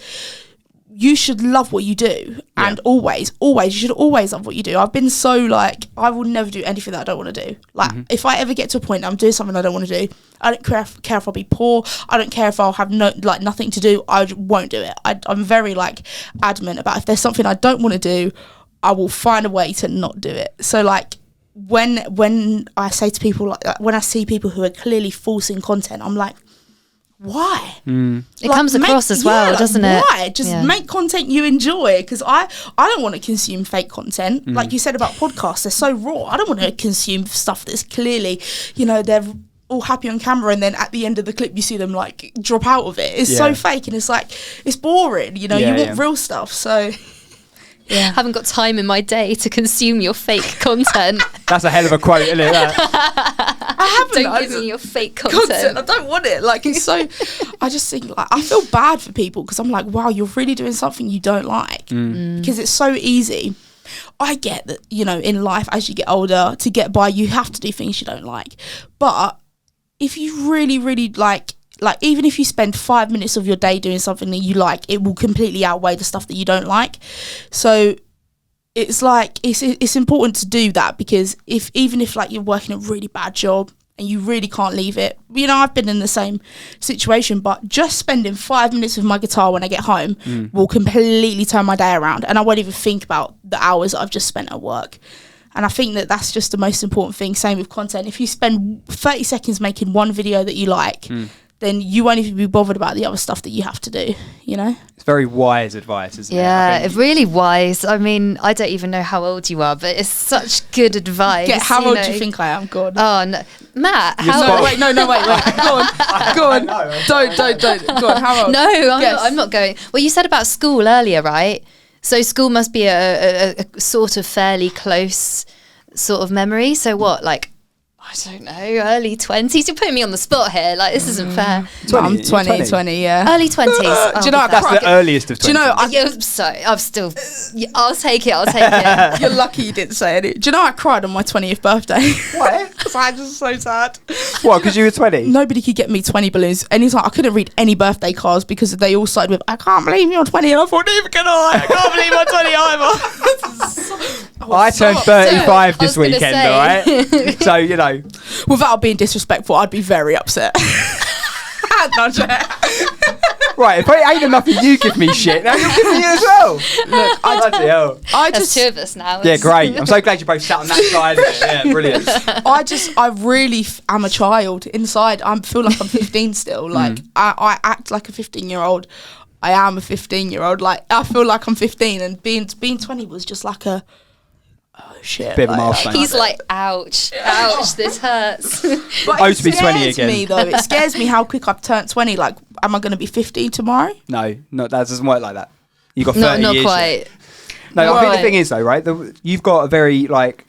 you should love what you do. And always you should always love what you do. I've been so, like, I will never do anything that I don't want to do. Like, if I ever get to a point I'm doing something I don't want to do, I don't care if I'll be poor, I don't care if I'll have nothing to do, I won't do it. I'm very, like, adamant about, if there's something I don't want to do, I will find a way to not do it. So, like, when I say to people, like, when I see people who are clearly forcing content, I'm like, why? It comes across as well, doesn't it? Why? Just make content you enjoy, because I don't want to consume fake content. Like you said about podcasts, they're so raw. I don't want to consume stuff that's clearly, you know, they're all happy on camera, and then at the end of the clip you see them, like, drop out of it. It's so fake, and it's like, it's boring, you know. You want real stuff. So haven't got time in my day to consume your fake content. That's a hell of a quote, isn't it? I haven't. Don't give me your fake content. I don't want it. Like, it's so. I just think, like, I feel bad for people, because I'm like, wow, you're really doing something you don't like, because it's so easy. I get that, you know, in life, as you get older, to get by, you have to do things you don't like. But if you really, really like, even if you spend 5 minutes of your day doing something that you like, it will completely outweigh the stuff that you don't like. So it's like, it's important to do that, because even if like you're working a really bad job and you really can't leave it, you know, I've been in the same situation, but just spending 5 minutes with my guitar when I get home will completely turn my day around, and I won't even think about the hours that I've just spent at work. And I think that that's just the most important thing. Same with content. If you spend 30 seconds making one video that you like, then you won't even be bothered about the other stuff that you have to do, you know? It's very wise advice, isn't it? Yeah, really wise. I mean, I don't even know how old you are, but it's such good advice. How old do you think I am? God. Oh, no. Matt, wait. Go on. Don't. Go on, how old? No, I'm not going. Well, you said about school earlier, right? So school must be a sort of fairly close sort of memory. So what, like, I don't know, early 20s? You're putting me on the spot here. Like, this isn't fair. 20, I'm 20, yeah. Early 20s. Do you know that's the earliest of 20s? Do you know, I'll take it. You're lucky you didn't say it. Do you know I cried on my 20th birthday? What? Because I'm just so sad. What, because you were 20? Nobody could get me 20 balloons. Anytime, I couldn't read any birthday cards because they all started with, I can't believe you're 20. And I thought, neither can I can't believe I'm 20 either. I turned 35 this weekend, all right? So, you know. Without being disrespectful, I'd be very upset. Right, if I ain't enough of you give me shit, now you're giving me as well. Look, There's two of us now. Yeah, great. I'm so glad you both sat on that side of it. Yeah, brilliant. I really am a child inside. I feel like I'm 15 still. Like, I act like a 15-year-old. I am a 15-year-old. Like, I feel like I'm 15, and being 20 was just like a, oh shit. Bit of a milestone. He's like, ouch, this hurts. But to be 20 again. It scares me how quick I've turned 20. Like, am I going to be 15 tomorrow? No, that doesn't work like that. You got 30 not years quite. yet. No, I think the thing is though, right? You've got a very, like,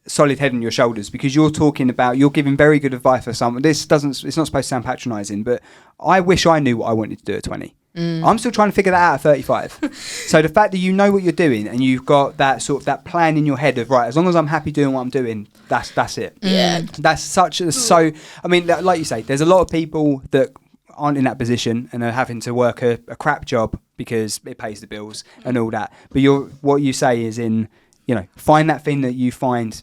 solid head on your shoulders, because you're giving very good advice for someone. It's not supposed to sound patronising, but I wish I knew what I wanted to do at 20. I'm still trying to figure that out at 35. So the fact that you know what you're doing and you've got that sort of that plan in your head of, right, as long as I'm happy doing what I'm doing, that's it. Yeah. That's I mean, like you say, there's a lot of people that aren't in that position and are having to work a crap job because it pays the bills and all that. But what you say is find that thing that you find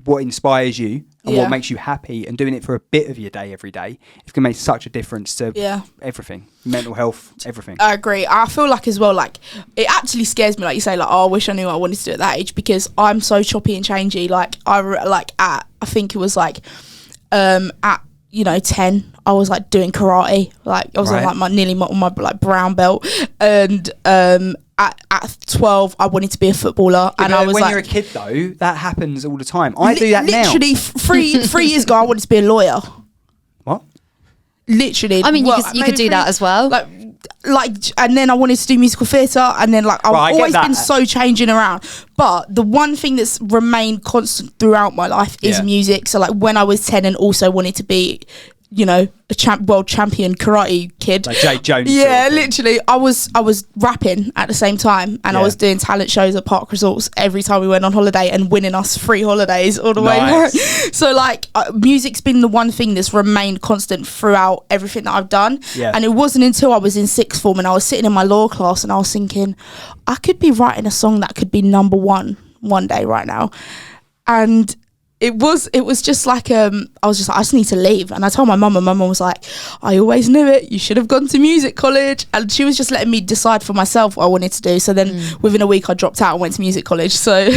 what inspires you and what makes you happy, and doing it for a bit of your day every day. It's going to make such a difference to everything, mental health, everything. I agree. I feel like as well, like it actually scares me, like you say, like, oh, I wish I knew what I wanted to do at that age, because I'm so choppy and changey. Like I think it was like at 10 I was like doing karate, like I was on like nearly on my like brown belt, and at 12 I wanted to be a footballer. And I was when like, you're a kid though, that happens all the time. I do that literally now. 3 years ago I wanted to be a lawyer. What? Literally. I mean, you could do that as well. Like, and then I wanted to do musical theatre, and then like I've always been so changing around. But the one thing that's remained constant throughout my life is music. So like when I was 10 and also wanted to be, a world champion karate kid, like Jake Jones. Yeah, literally. I was rapping at the same time, and I was doing talent shows at Park Resorts every time we went on holiday, and winning us free holidays all the way. So like music's been the one thing that's remained constant throughout everything that I've done. And it wasn't until I was in sixth form and I was sitting in my law class and I was thinking, I could be writing a song that could be number one day right now. And it was just like I was just like, I just need to leave. And I told my mum, and my mum was like, I always knew it, you should have gone to music college. And she was just letting me decide for myself what I wanted to do. So then within a week I dropped out and went to music college. So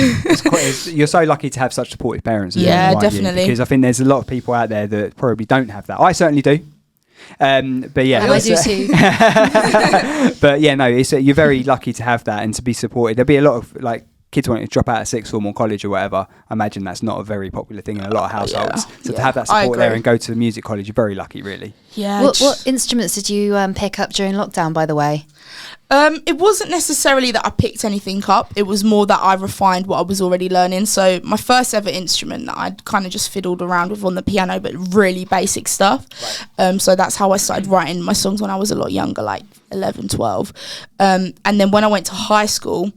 you're so lucky to have such supportive parents. Yeah, definitely. Because I think there's a lot of people out there that probably don't have that. I certainly do. But yeah, I do too. But yeah, no, you're very lucky to have that and to be supported. There'll be a lot of like kids wanting to drop out of sixth form or college or whatever. I imagine that's not a very popular thing in a lot of households. So to have that support there and go to music college, you're very lucky, really. Yeah. What instruments did you pick up during lockdown, by the way? It wasn't necessarily that I picked anything up. It was more that I refined what I was already learning. So my first ever instrument that I'd kind of just fiddled around with on the piano, but really basic stuff. So that's how I started writing my songs when I was a lot younger, like 11, 12. And then when I went to high school,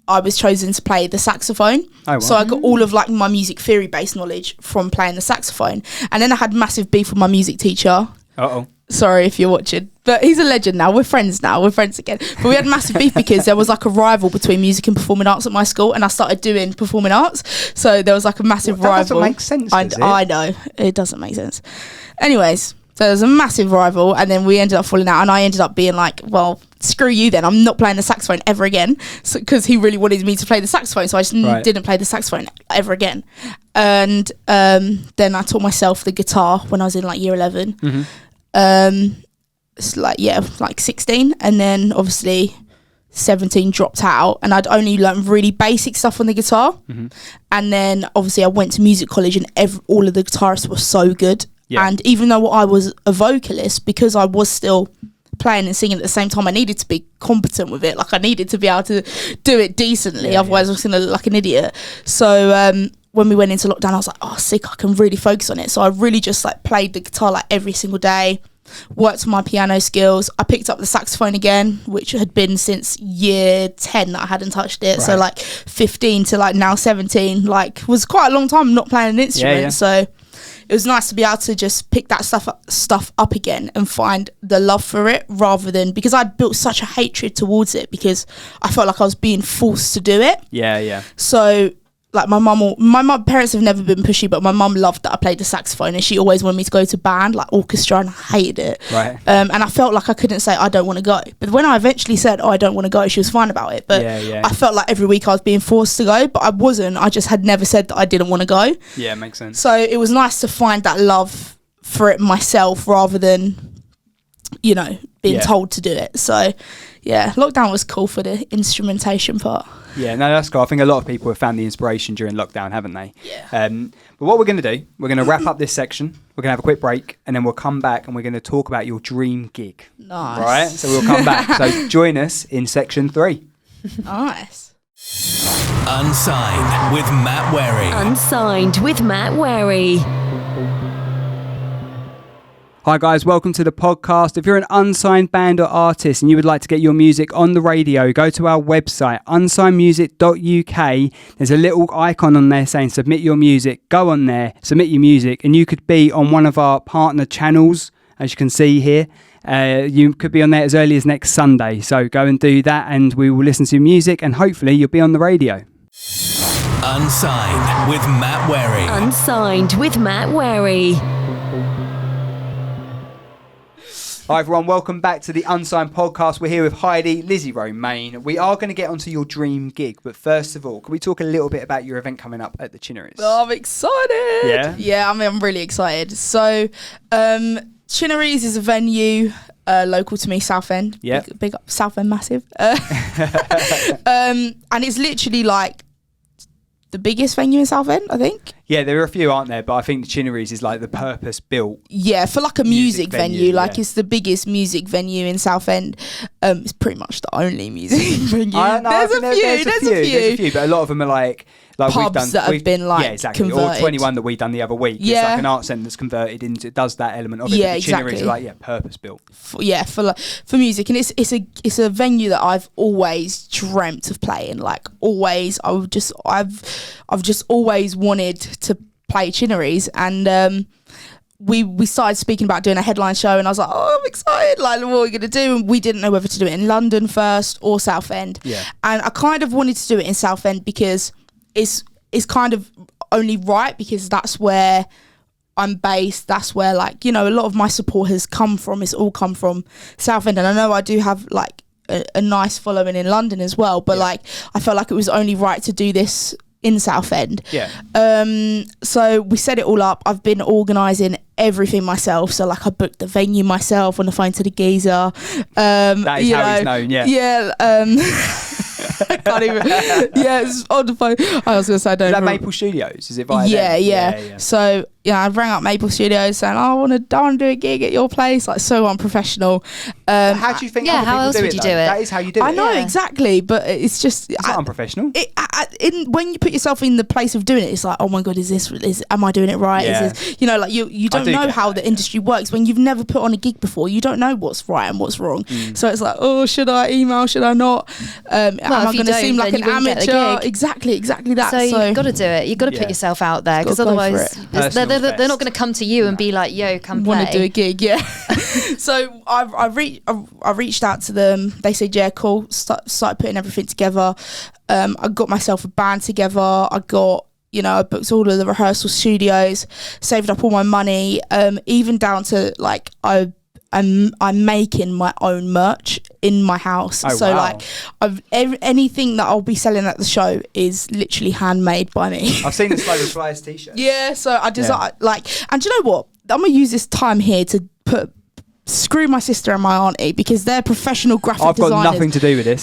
I was chosen to play the saxophone. Oh, wow. So I got all of like my music theory based knowledge from playing the saxophone. And then I had massive beef with my music teacher. Sorry if you're watching, but he's a legend now. We're friends again. But we had massive beef because there was like a rival between music and performing arts at my school, and I started doing performing arts. So there was like a massive rival. That doesn't make sense, does it? I know, it doesn't make sense. Anyways, so there was a massive rival, and then we ended up falling out, and I ended up being like, well, screw you then, I'm not playing the saxophone ever again, because he really wanted me to play the saxophone, so I just didn't play the saxophone ever again. And then I taught myself the guitar when I was in like year 11. It's like 16, and then obviously 17 dropped out, and I'd only learned really basic stuff on the guitar. And then obviously I went to music college, and all of the guitarists were so good. And even though I was a vocalist, because I was still playing and singing at the same time, I needed to be competent with it. Like I needed to be able to do it decently, otherwise I was gonna look like an idiot. So when we went into lockdown, I was like, oh sick, I can really focus on it. So I really just like played the guitar like every single day, worked on my piano skills. I picked up the saxophone again, which had been since year 10 that I hadn't touched it. So like 15 to like now 17, like was quite a long time not playing an instrument. So it was nice to be able to just pick that stuff up again and find the love for it, rather than, because I'd built such a hatred towards it because I felt like I was being forced to do it. So like my parents have never been pushy, but my mum loved that I played the saxophone, and she always wanted me to go to band, like orchestra, and I hated it. And I felt like I couldn't say I don't want to go. But when I eventually said, I don't want to go, she was fine about it. But I felt like every week I was being forced to go, but I wasn't. I just had never said that I didn't want to go. Yeah, makes sense. So it was nice to find that love for it myself, rather than, being told to do it. So yeah, lockdown was cool for the instrumentation part. Yeah, no, that's cool. I think a lot of people have found the inspiration during lockdown, haven't they? Yeah. But what we're going to do, we're going to wrap up this section. We're going to have a quick break, and then we'll come back and we're going to talk about your dream gig. Nice. Right? So we'll come back. So join us in section 3. Nice. Unsigned with Matt Wherry. Unsigned with Matt Wherry. Hi guys, welcome to the podcast. If you're an unsigned band or artist and you would like to get your music on the radio, go to our website, unsignedmusic.uk. There's a little icon on there saying submit your music. Go on there, submit your music, and you could be on one of our partner channels, as you can see here. You could be on there as early as next Sunday. So go and do that and we will listen to your music and hopefully you'll be on the radio. Unsigned with Matt Wherry. Unsigned with Matt Wherry. Hi everyone, welcome back to the Unsigned podcast. We're here with Heidi, Lizzie Romain. We are going to get onto your dream gig, but first of all, can we talk a little bit about your event coming up at the Chinneries? Oh, I'm excited. Yeah, I'm really excited. So, Chinneries is a venue local to me, Southend. Yeah. Big up, Southend massive. And it's literally like the biggest venue in Southend, I think. Yeah, there are a few, aren't there? But I think the Chinneries is like the purpose-built. Yeah, for like a music venue. Like yeah. it's the biggest music venue in Southend. It's pretty much the only music venue. There's a few. But a lot of them are like pubs that have been like exactly. converted. Or 21 that we done the other week. Yeah. It's like an art centre that's converted into, it does that element of it. Yeah, but the Chinneries exactly. are like, purpose-built. For music, and it's a venue that I've always dreamt of playing. Like always, I've just always wanted to play Chinneries, and we started speaking about doing a headline show, and I was like, oh, I'm excited. Like, what are we gonna do? And we didn't know whether to do it in London first or Southend. Yeah. And I kind of wanted to do it in Southend because it's kind of only right because that's where I'm based. That's where, like, you know, a lot of my support has come from. It's all come from Southend, and I know I do have like a nice following in London as well. But like, I felt like it was only right to do this in Southend. Yeah. So we set it all up. I've been organising everything myself. So like I booked the venue myself on the phone to the geezer. That is how he's known. Yeah. Yeah. I can't even. Yeah, it's on the phone. I was going to say, I don't know. Is that Maple Studios? Is it via Yeah. them? So I rang up Maple Studios saying, I want to do a gig at your place. Like, so unprofessional. How do you think other how people else do would it? you Though? do it? That is how you do it. I know, Yeah. exactly, but it's just... It's not unprofessional. When you put yourself in the place of doing it, it's like, oh my God, am I doing it right? Yeah. Is this, you know, like you don't do know get how that, the industry works. When you've never put on a gig before, you don't know what's right and what's wrong. So it's like, oh, should I email? Should I not? Am I going to seem like an amateur? Exactly that. So you've got to do it. You've got to put yourself out there, because Gotta go for otherwise it. they're not going to come to you and be like, yo, come play. Want to do a gig, yeah. So I reached out to them. They said, yeah, cool. Started putting everything together. I got myself a band together. I booked all of the rehearsal studios, saved up all my money, even down to like I'm making my own merch in my house. Oh, wow. Like anything that I'll be selling at the show is literally handmade by me. I've seen the Slow Flyers t-shirt. Yeah, so I design and do you know what? I'm gonna use this time here to screw my sister and my auntie, because they're professional graphic designers. I've got nothing to do with this.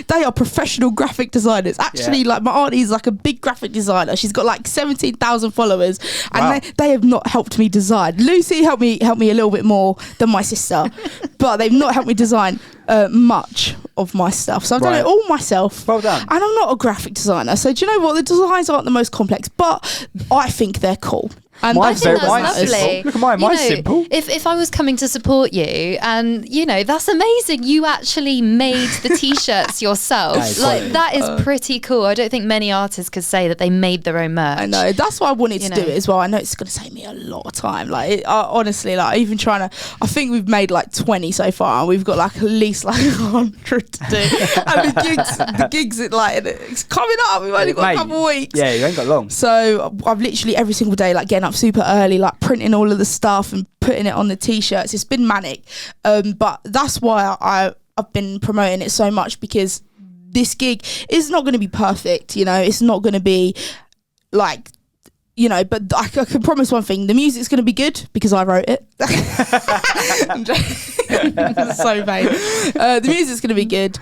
They are professional graphic designers. Actually, like my auntie is like a big graphic designer. She's got like 17,000 followers, and they have not helped me design. Lucy helped me a little bit more than my sister, but they've not helped me design much of my stuff. So I've done it all myself. Well done. And I'm not a graphic designer, so do you know what? The designs aren't the most complex, but I think they're cool. And I think that's lovely. Look at mine. Mine's simple. If I was coming to support you, and that's amazing. You actually made the t-shirts yourself. That is pretty cool. I don't think many artists could say that they made their own merch. I know. That's why I wanted to do it as well. I know it's going to save me a lot of time. Like honestly, like even trying to. I think we've made like 20 so far, and we've got like at least like 100 to do. And the gigs, it's coming up. We've only got a couple of weeks. Yeah, you ain't got long. So I've literally every single day like getting up super early, like printing all of the stuff and putting it on the t-shirts. It's been manic, but that's why I've been promoting it so much, because this gig is not going to be perfect. It's not going to be like, but I can promise one thing: the music's going to be good because I wrote it. I'm so vain. The music's going to be good.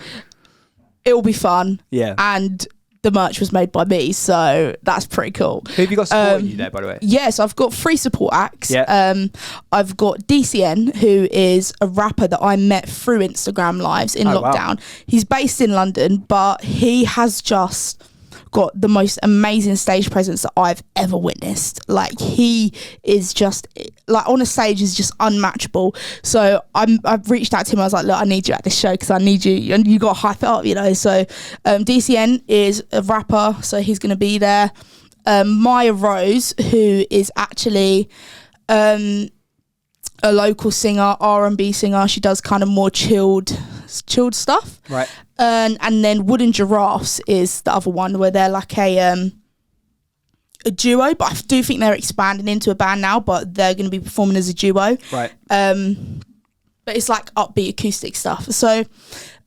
It'll be fun. Yeah. And the merch was made by me, so that's pretty cool. Who have you got supporting you there, by the way? Yeah, so I've got 3 support acts. Yeah. I've got DCN, who is a rapper that I met through Instagram Lives in lockdown. Wow. He's based in London, but he has just got the most amazing stage presence that I've ever witnessed. Like, he is just, like, on a stage is just unmatchable. So I've reached out to him. I was like, look, I need you at this show because I need you, and you got to hype it up, you know. So DCN is a rapper, so he's going to be there. Maya Rose, who is actually a local singer, R&B singer. She does kind of more chilled stuff. Right. And then Wooden Giraffes is the other one, where they're like a duo, but I do think they're expanding into a band now, but they're going to be performing as a duo. Right. But it's like upbeat acoustic stuff. So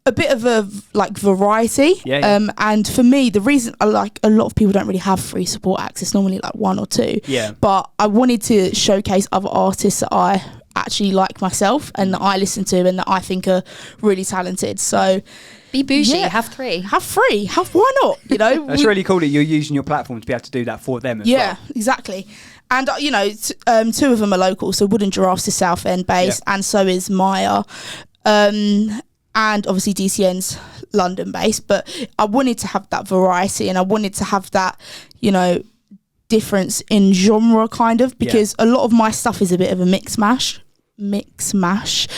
a bit of a like variety. Yeah. And for me, the reason I like, a lot of people don't really have 3 support acts. It's normally like 1 or 2. Yeah. But I wanted to showcase other artists that I actually like myself and that I listen to and that I think are really talented. So be bougie, yeah, have 3. Why not? You know, that's really cool that you're using your platform to be able to do that for them as well. Yeah, exactly. And you know, 2 of them are local. So Wooden Giraffes is Southend based, and so is Maya. And obviously DCN's London based, but I wanted to have that variety, and I wanted to have that, you know, difference in genre kind of, because a lot of my stuff is a bit of a mix mash. So mix mash.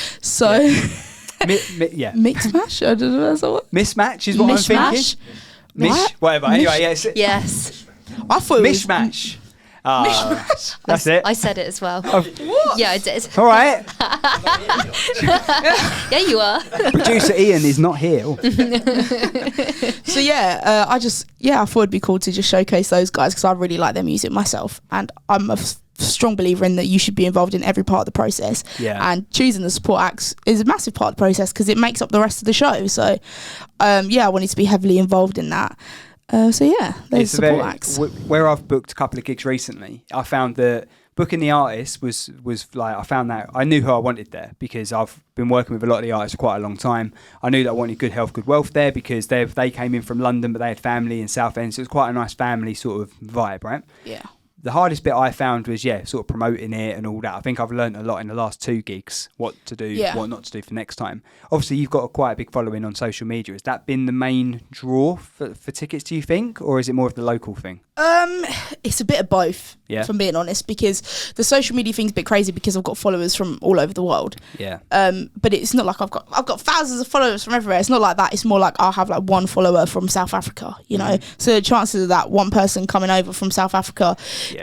I don't know, that's what mismatch is what I'm thinking. Whatever. Anyway, yes. Yes. I thought mishmash. That's it. I said it as well. What? Yeah, I did. All right. Yeah, you are. Producer Ian is not here. So I thought it'd be cool to just showcase those guys because I really like their music myself, and I'm a strong believer in that you should be involved in every part of the process. Yeah. And choosing the support acts is a massive part of the process because it makes up the rest of the show. So I wanted to be heavily involved in that. Those support acts. Where I've booked a couple of gigs recently, I found that booking the artist was like, I found that I knew who I wanted there because I've been working with a lot of the artists for quite a long time. I knew that I wanted good health, good wealth there because they came in from London, but they had family in Southend, so it was quite a nice family sort of vibe, right? Yeah. The hardest bit I found was, sort of promoting it and all that. I think I've learned a lot in the last 2 gigs, what to do, what not to do for next time. Obviously, you've got quite a big following on social media. Has that been the main draw for tickets, do you think? Or is it more of the local thing? It's a bit of both, if I'm being honest, because the social media thing's a bit crazy because I've got followers from all over the world. Yeah. But it's not like I've got thousands of followers from everywhere. It's not like that. It's more like I'll have like 1 follower from South Africa, you know. So the chances of that one person coming over from South Africa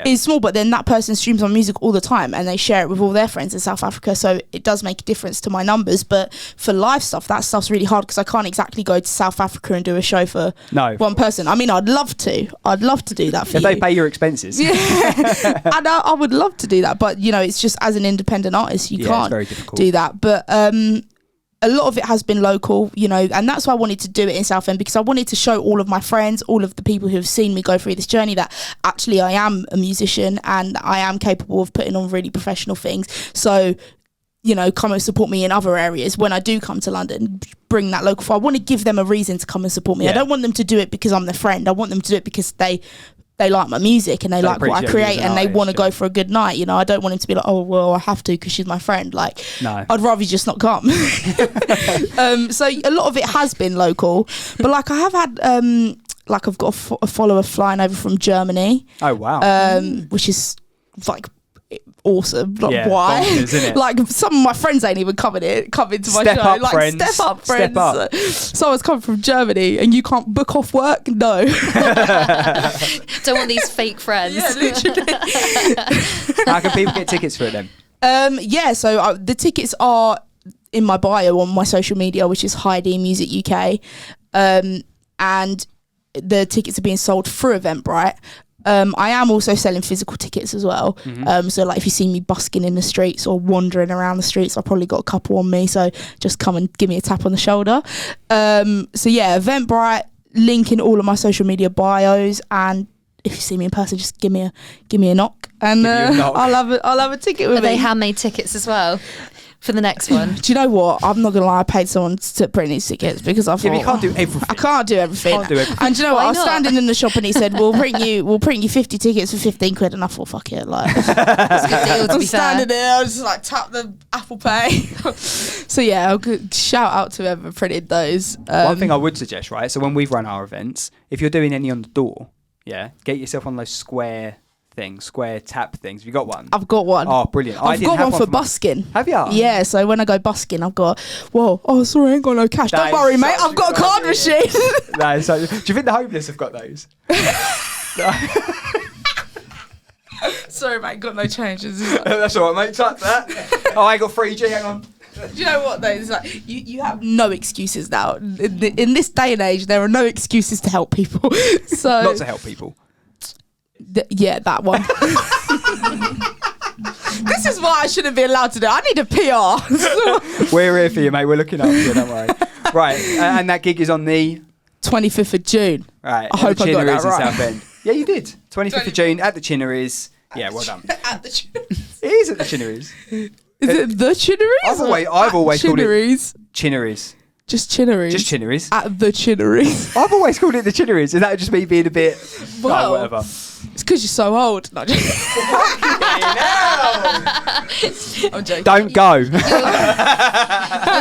is small, but then that person streams my music all the time and they share it with all their friends in South Africa, so it does make a difference to my numbers. But for live stuff, that stuff's really hard because I can't exactly go to South Africa and do a show for one person. I mean, I'd love to do that for if you. They pay your expenses. And I would love to do that, but you know, it's just as an independent artist you can't do that. But a lot of it has been local, you know, and that's why I wanted to do it in Southend, because I wanted to show all of my friends, all of the people who have seen me go through this journey, that actually I am a musician and I am capable of putting on really professional things. So, you know, come and support me in other areas when I do come to London. Bring that local. I want to give them a reason to come and support me. I don't want them to do it because I'm their friend. I want them to do it because they like my music and they like what I create and they want to go for a good night. You know, I don't want him to be like, oh well, I have to because she's my friend. Like, no, I'd rather you just not come. So a lot of it has been local, but like I have had like I've got a follower flying over from Germany. Oh wow. Which is like awesome. Like, why? Bonkers, like some of my friends ain't even come into my show. Up, like friends. Step up, friends. Step up. Someone's coming from Germany and you can't book off work? No. Don't want these fake friends. Yeah, literally. How can people get tickets for it then? So the tickets are in my bio on my social media, which is Heidi Music UK, and the tickets are being sold through Eventbrite. I am also selling physical tickets as well. So like if you see me busking in the streets or wandering around the streets, I've probably got a couple on me, so just come and give me a tap on the shoulder. Eventbrite, link in all of my social media bios, and if you see me in person, just give me a knock and I'll have a ticket with me. Are they handmade tickets as well? for the next one. Do you know what? I'm not gonna lie. I paid someone to print these tickets because I thought Yeah, but you can't do everything. I can't do everything. Can't do everything. And do you know what? Why I was not? standing in the shop and he said, "We'll print you 50 tickets for 15 quid." And I thought, "Fuck it!" Like, It's a good deal, to I'm be standing fair. there. I just like tap the Apple Pay. So yeah, I'll shout out to whoever printed those. One thing I would suggest, right? So when we've run our events, if you're doing any on the door, get yourself on those square tap things. Have you got one? I've got one. Oh, brilliant! I've got one for busking. Have you? Yeah, so when I go busking, I've got, sorry, I ain't got no cash. That Don't worry, is mate, such I've got a good card idea. machine. That is so, do you think the homeless have got those? Sorry, mate, got no change. That's all right, mate. Tuck that. Oh, I ain't got 3G. Hang on. Do you know what though? It's like you have no excuses now. In this day and age, there are no excuses to help people. So Not to help people. yeah, that one. This is what I shouldn't be allowed to do. I need a PR. We're here for you, mate. We're looking after you. Don't worry. Right, and that gig is on the 25th of June. right. I hope the I got that Chinneries in right. Southend. Yeah, you did. 25th of June at the Chinneries. Yeah, well done. At the Chinneries. It is at the Chinneries. Is it the Chinneries? I've always called it Chinneries. Chinneries. Just Chinneries. Just Chinneries. At the Chinneries. I've always called it the Chinneries. Is that just me being a bit? Well, whatever. It's because you're so old. No, I'm joking. Don't go. Your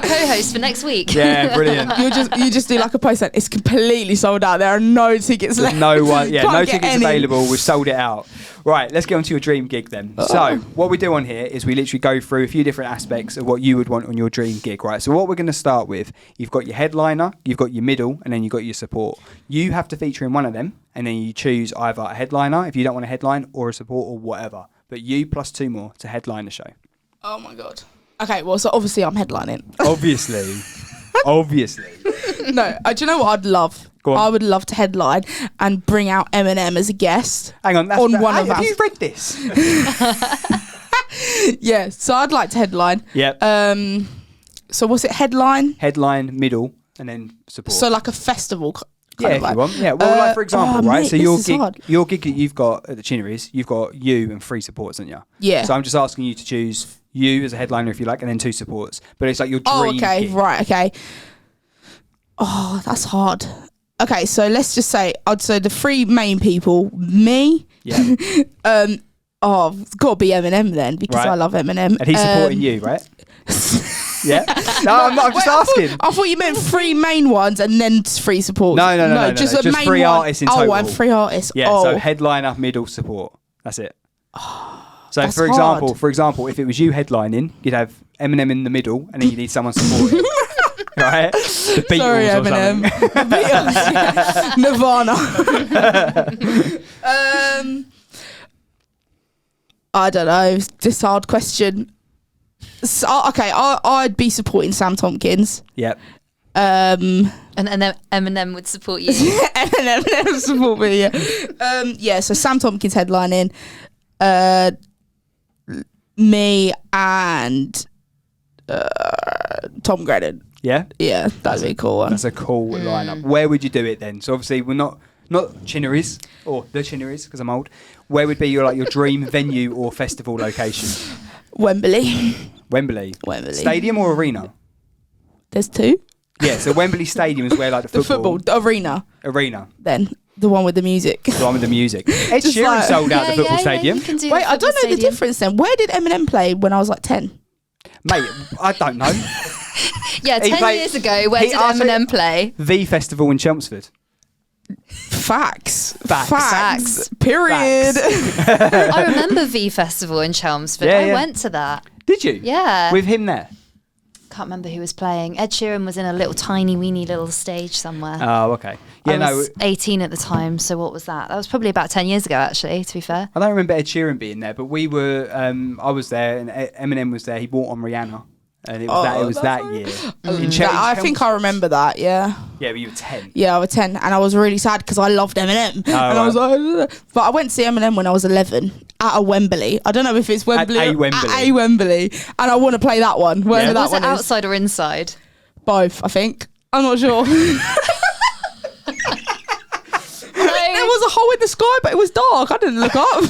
co-host for next week. Yeah, brilliant. You just do like a post that it's completely sold out. There are no tickets There's left. no one. Yeah, Can't no get tickets any. available. We've sold it out. Right, let's get on to your dream gig then. So, what we do on here is we literally go through a few different aspects of what you would want on your dream gig, right? So, what we're going to start with, you've got your headliner, you've got your middle, and then you've got your support. You have to feature in one of them, and then you choose either a headliner if you don't want a headline, or a support, or whatever. But you plus two more to headline the show. Oh my god. Okay, well, so obviously I'm headlining. Obviously. Obviously. No, do you know what I'd love? Go on. I would love to headline and bring out Eminem as a guest. Hang on. On one of have us. you read this? Yeah, so I'd like to headline. Yep. So what's it? Headline? Headline, middle, and then support. So like a festival. Yeah, Kind if of you want. Yeah, well, like for example, right? mate, So this is hard. your gig that you've got at the Chinneries, you've got you and 3 supports, haven't you? Yeah. So I'm just asking you to choose you as a headliner if you like, and then 2 supports. But it's like your dream. Oh, okay, gig. right, okay. Oh, that's hard. Okay, so let's just say I'd say the 3 main people, me. Yeah. It's got to be Eminem then because Right. I love Eminem. And he's supporting you, right? Yeah. No, I'm not. I'm just Wait, asking. I thought you meant 3 main ones and then 3 supports. No, just a just main 3 one. artists in Oh, total. and 3 artists. Yeah. Oh. So headliner, middle, support. That's it. So That's for hard. example, if it was you headlining, you'd have Eminem in the middle, and then you need someone supporting. Right? The Beatles Sorry, or Eminem. something. The Beatles. Nirvana. I don't know. This hard question. So, okay, I'd be supporting Sam Tompkins. Yep. And then Eminem would support you. And then Eminem support me. Yeah. Yeah. So Sam Tompkins headlining. Me and Tom Grennan. Yeah. Yeah, that'd be a cool one. That's a cool lineup. Where would you do it then? So obviously we're not Chinneries or the Chinneries because I'm old. Where would be your dream venue or festival location? Wembley. Wembley. Wembley. Stadium or arena? There's 2. Yeah, so Wembley Stadium is where like The football arena. arena, Then the one with the music. the one with the music. Ed Just Sheeran like- sold out the football stadium. You can do Wait, the I don't know football the stadium. difference then. Where did Eminem play when I was like 10? Mate, I don't know. Yeah, He 10 played- years ago, where he- did I'll tell you- Eminem play? The festival in Chelmsford. Facts. Facts. Period. I remember V Festival in Chelmsford. Yeah, I yeah. went to that. Did you? Yeah. With him there? Can't remember who was playing. Ed Sheeran was in a little tiny weeny little stage somewhere. Oh, okay. Yeah, I was 18 at the time, so what was that? That was probably about 10 years ago, actually, to be fair. I don't remember Ed Sheeran being there, but we were. I was there, and Eminem was there. He brought on Rihanna, and it was that year. In I think I remember that, yeah. Yeah, but you were 10. Yeah, I was 10 and I was really sad because I loved Eminem. And I was like, but I went to see Eminem when I was 11 at a Wembley. I don't know if it's Wembley. At a Wembley. At a Wembley. And I want to play that one. Wherever that Was one it is. outside or inside? Both, I think. I'm not sure. There was a hole in the sky, but it was dark. I didn't look up.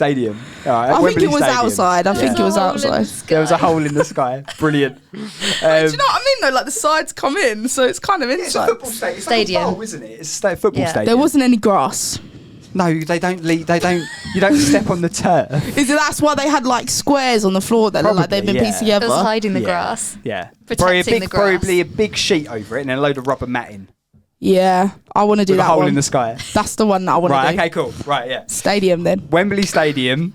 Stadium. All right, I think Wembley it was Stadium. outside. I think it was outside. There was a hole in the sky. Brilliant. Do you know what I mean though? Like the sides come in, so it's kind of It's a inside. football stadium. It's Stadium. like a bowl, isn't it? It's a football Yeah. stadium. There wasn't any grass. No, they don't leave. They don't. You don't step on the turf. Is it that's why they had like squares on the floor that look like they've been Probably, pieced yeah. It was together? hiding the Yeah. grass. Yeah. Protecting the grass. Probably a big sheet over it and then a load of rubber matting Yeah, I want to do with a that hole one. in the sky. That's the one that I want to Right. do. Okay. Cool. Right. Yeah. Stadium then. Wembley Stadium.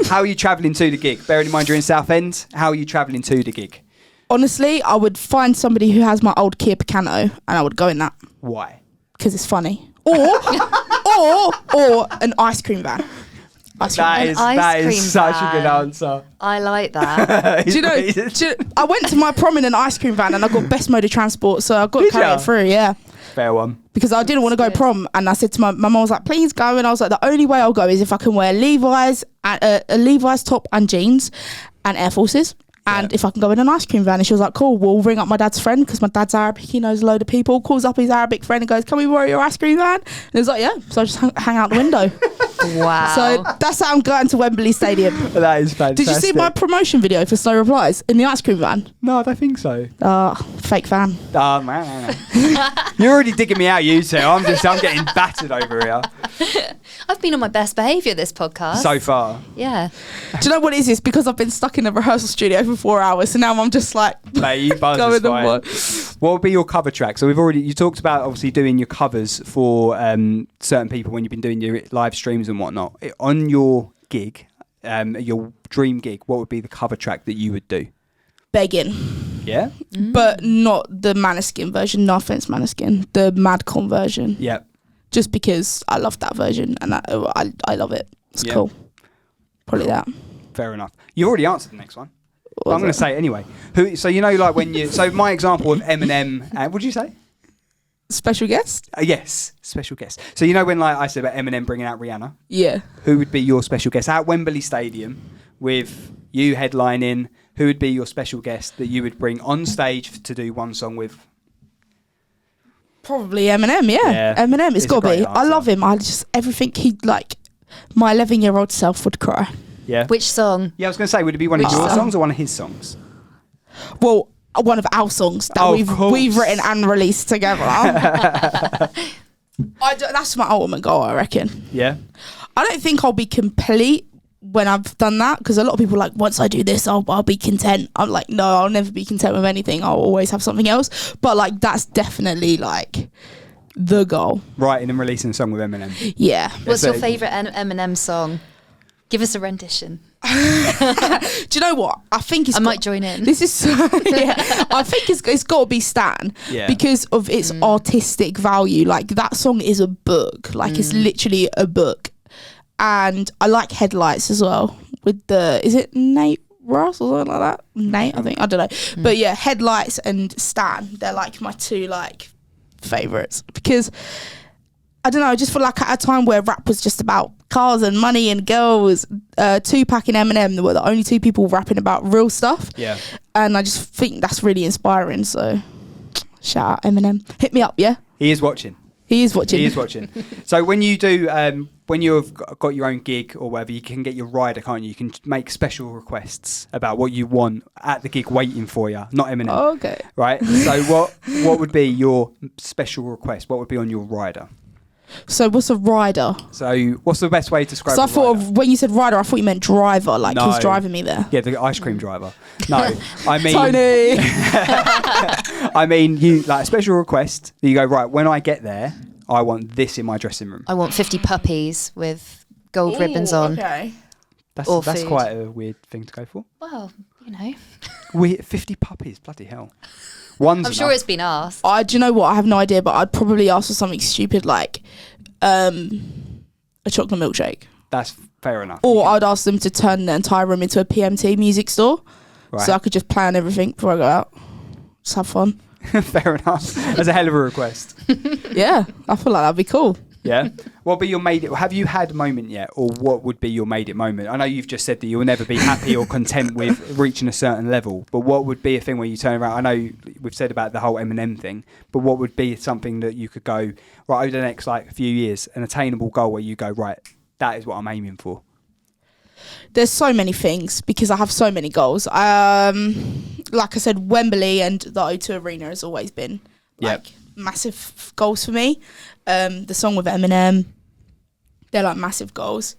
How are you travelling to the gig? Bearing in mind you're in Southend. How are you travelling to the gig? Honestly, I would find somebody who has my old Kia Picanto and I would go in that Why? because it's funny. Or an ice cream van. Ice cream van. That cream is such a good van. answer. I like that. Do you know, I went to my prom in an ice cream van and I got best mode of transport, so I got to Did carry ya? it through, yeah. Fair one. Because I didn't want to go That's good. prom, and I said to my mum, was like, please go, and I was like, the only way I'll go is if I can wear Levi's, a Levi's top and jeans and Air Forces. And if I can go in an ice cream van. And she was like, cool, we'll ring up my dad's friend because my dad's Arabic, he knows a load of people, calls up his Arabic friend and goes, can we borrow your ice cream van? And he was like, yeah. So I just hang out the window. Wow. So that's how I'm going to Wembley Stadium. That is fantastic. Did you see my promotion video for Slow Replies in the ice cream van? No, I don't think so. Fake fan. Man. You're already digging me out, you two. I'm getting battered over here I've been on my best behaviour this podcast. so far. Yeah. Do you know what it is? It's because I've been stuck in the rehearsal studio for 4 hours, so now I'm just like Mate, you buzz going is fine. What would be your cover track? So you talked about obviously doing your covers for certain people when you've been doing your live streams and whatnot. On your gig, your dream gig, what would be the cover track that you would do? begging. Yeah? But not the Maneskin version. No offense, Maneskin. The Madcon version. Yeah. Just because I love that version and I love it. It's Yeah. cool. Probably that. Fair enough. You already answered the next one. But Was I'm going it? to say it anyway. So you know, like when you. So my example of Eminem. What did you say? Special guest? Yes, special guest. So you know when like I said about Eminem bringing out Rihanna. Yeah. Who would be your special guest at Wembley Stadium with you headlining? Who would be your special guest that you would bring on stage to do one song with? Probably Eminem, yeah. Yeah. Eminem, It's it's a got to great be. I answer. love him. I just, everything he, like, my 11-year-old self would cry. Yeah. Which song? Yeah, I was going to say, would it be one of Which your song? songs or one of his songs? Well, one of our songs that Oh, of course. we've written and released together. That's my ultimate goal, I reckon. Yeah. I don't think I'll be complete when I've done that, because a lot of people are like, once I do this, I'll be content. I'm like, no, I'll never be content with anything. I'll always have something else. But like, that's definitely like the goal. Writing and releasing a song with Eminem. Yeah. What's so- your favourite Eminem song? Give us a rendition. Do you know what? I think it's I might join in. This is yeah. I think it's got to be Stan, Yeah. because of its artistic value. Like, that song is a book. Like, it's literally a book. And I like Headlights as well. With is it Nate Ross or something like that? Nate, I think. I don't know. But yeah, Headlights and Stan, they're like my two like favourites, because I don't know, I just feel like at a time where rap was just about cars and money and girls, Tupac and Eminem were the only two people rapping about real stuff. Yeah. And I just think that's really inspiring. So shout out Eminem. Hit me up, yeah? He is watching. He is watching. He is watching. So when you do, when you've got your own gig or whatever, you can get your rider, can't you? You can make special requests about what you want at the gig waiting for you, not Eminem. Okay. Right? So what would be your special request? What would be on your rider? So what's a rider? So what's the best way to describe So I a thought rider? when you said rider, I thought you meant driver, like No. who's driving me there. Yeah, the ice cream driver. No, I mean... Tony. I mean, you like a special request. You go, right, when I get there, I want this in my dressing room. I want 50 puppies with gold ribbons on. Okay. That's Or that's food. quite a weird thing to go for. Well, you know. 50 puppies, bloody hell. One's I'm sure enough. it's been asked. Do you know what? I have no idea, but I'd probably ask for something stupid like a chocolate milkshake. That's fair enough. Or I'd ask them to turn the entire room into a PMT music store. Right. So I could just plan everything before I go out. Just have fun. Fair enough. That's a hell of a request. Yeah, I feel like that'd be cool. Yeah. What would be your made it? Have you had a moment yet, or what would be your made it moment? I know you've just said that you'll never be happy or content with reaching a certain level, but what would be a thing where you turn around? I know we've said about the whole Eminem thing, but what would be something that you could go right over the next few years, an attainable goal where you go, right, that is what I'm aiming for? There's so many things because I have so many goals. Like I said, Wembley and the O2 Arena has always been massive goals for me. The song with Eminem, they're like massive goals.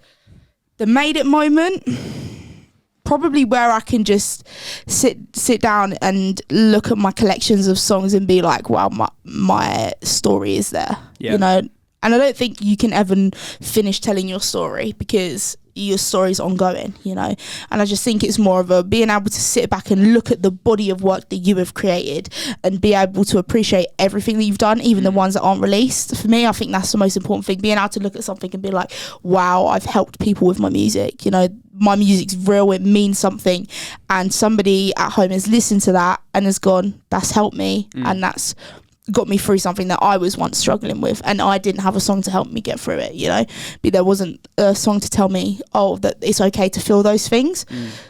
The made it moment, probably where I can just sit down and look at my collections of songs and be like, wow, my story is there, you know. And I don't think you can ever finish telling your story because your story's ongoing, you know. And I just think it's more of a being able to sit back and look at the body of work that you have created and be able to appreciate everything that you've done, even the ones that aren't released. For me, I think that's the most important thing, being able to look at something and be like, wow, I've helped people with my music, you know. My music's real, it means something, and somebody at home has listened to that and has gone, that's helped me, and that's got me through something that I was once struggling with, and I didn't have a song to help me get through it, you know. But there wasn't a song to tell me, that it's okay to feel those things.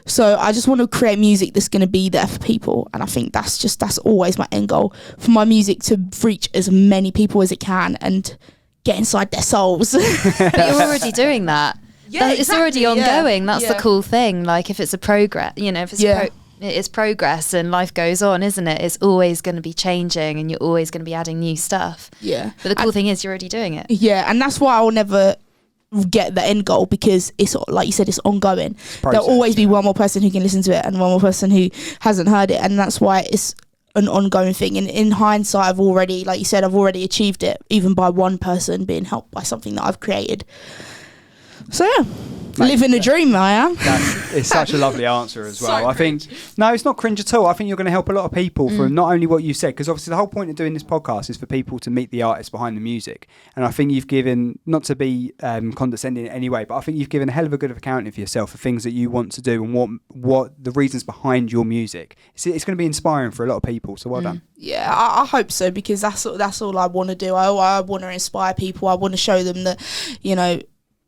So I just want to create music that's going to be there for people, and I think that's always my end goal, for my music to reach as many people as it can and get inside their souls. But you're already doing that. It's already ongoing. That's the cool thing. Like, if it's a progress, you know, if it's it's progress and life goes on, isn't it? It's always going to be changing and you're always going to be adding new stuff. Yeah. But the cool thing is you're already doing it. Yeah, and that's why I'll never get the end goal, because it's, like you said, it's ongoing. There'll always be one more person who can listen to it and one more person who hasn't heard it, and that's why it's an ongoing thing. And in hindsight, I've already, like you said, I've already achieved it, even by one person being helped by something that I've created. So yeah, living a dream, I am. It's such a lovely answer as well. So I think, no, it's not cringe at all. I think you're going to help a lot of people from not only what you said, because obviously the whole point of doing this podcast is for people to meet the artists behind the music. And I think you've given, not to be condescending in any way, but I think you've given a hell of a good accounting for yourself for things that you want to do and what the reasons behind your music. It's going to be inspiring for a lot of people. So well done. Yeah, I hope so, because that's all I want to do. I want to inspire people. I want to show them that, you know,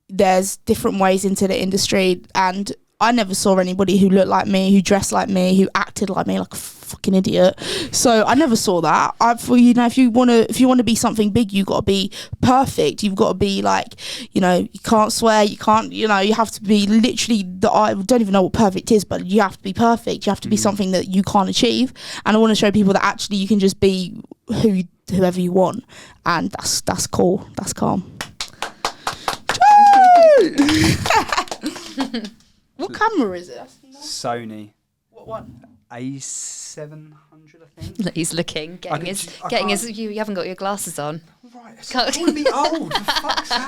there's different ways into the industry, and I never saw anybody who looked like me, who dressed like me, who acted like me, like a fucking idiot. So I never saw that. You know, if you want to be something big, you got to be perfect. You've got to be like, you know, you can't swear, you can't, you know, you have to be literally I don't even know what perfect is, but you have to be perfect. You have to be something that you can't achieve. And I want to show people that actually you can just be whoever you want, and that's cool. That's calm. What camera is it? Sony. What one? A700, I think. He's looking, you haven't got your glasses on. Right, it's calling me old, for fuck's sake.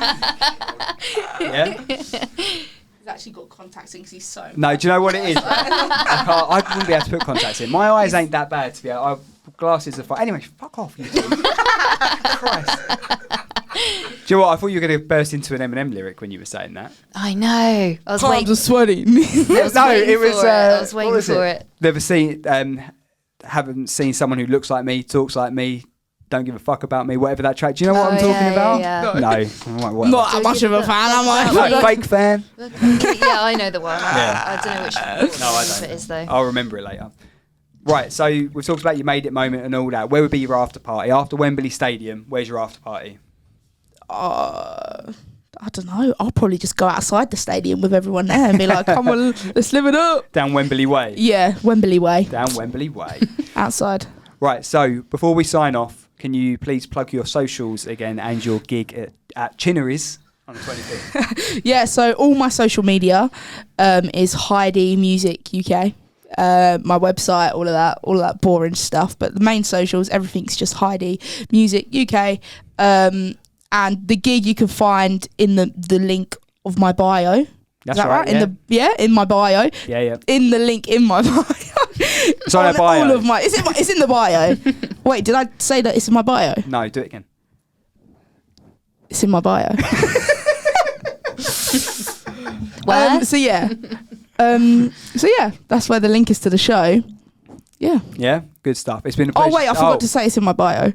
Yeah? He's actually got contacts in because he's so... No, do you know what it is? I wouldn't be able to put contacts in. My eyes ain't that bad to be able... Glasses are fine. Anyway, fuck off, you two. Christ. Do you know what? I thought you were going to burst into an Eminem lyric when you were saying that. I know. I was waiting. sweating. I was waiting for it. Never seen, haven't seen someone who looks like me, talks like me, don't give a fuck about me, whatever that track. Do you know what I'm talking about? Yeah. No. Not that much of a fan, am I? No, fake fan. Yeah, I know the one. I don't know which no, I don't. It is though. I'll remember it later. Right, so we've talked about your made it moment and all that. Where would be your after party? After Wembley Stadium, where's your after party? I don't know. I'll probably just go outside the stadium with everyone there and be like, come on, let's live it up. Down Wembley Way? Yeah, Wembley Way. Down Wembley Way. Outside. Right, so before we sign off, can you please plug your socials again and your gig at Chinnery's on the 25th? Yeah, so all my social media is Heidi Music UK. My website, all of that boring stuff, but the main socials, everything's just Heidi Music UK, and the gig you can find in the link of my bio. That's right. Yeah. In my bio. Yeah. In the link in my bio. It's on her bio. All of my. It's in the bio. Wait, did I say that it's in my bio? No, do it again. It's in my bio. Where? So yeah, that's where the link is to the show. Yeah. Yeah, good stuff. It's been a pleasure. Oh wait, I forgot to say it's in my bio.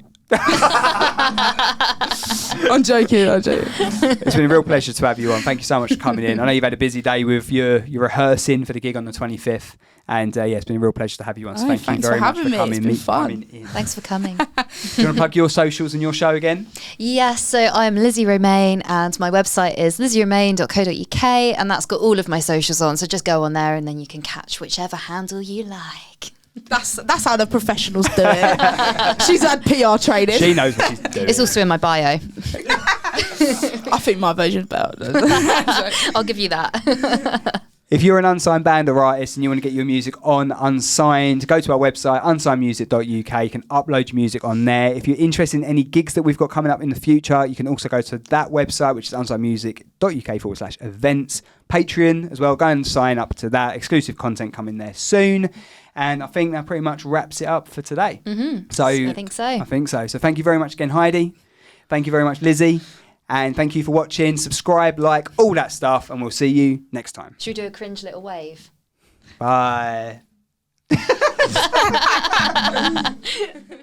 I'm joking. It's been a real pleasure to have you on. Thank you so much for coming in. I know you've had a busy day with your rehearsing for the gig on the 25th. And it's been a real pleasure to have you on. So thank you very much for coming. It's been fun. In. Thanks for coming. Do you want to plug your socials and your show again? Yes, so I'm Lizzie Romain and my website is lizzieromain.co.uk and that's got all of my socials on. So just go on there and then you can catch whichever handle you like. That's how the professionals do it. She's had PR training. She knows what she's doing. It's also in my bio. I think my version's better. I'll give you that. If you're an unsigned band or artist and you want to get your music on Unsigned, go to our website, unsignedmusic.uk. You can upload your music on there. If you're interested in any gigs that we've got coming up in the future, you can also go to that website, which is unsignedmusic.uk/events. Patreon as well. Go and sign up to that. Exclusive content coming there soon. And I think that pretty much wraps it up for today. Mm-hmm. So I think so. So thank you very much again, Heidi. Thank you very much, Lizzie. And thank you for watching. Subscribe, like, all that stuff. And we'll see you next time. Should we do a cringe little wave? Bye.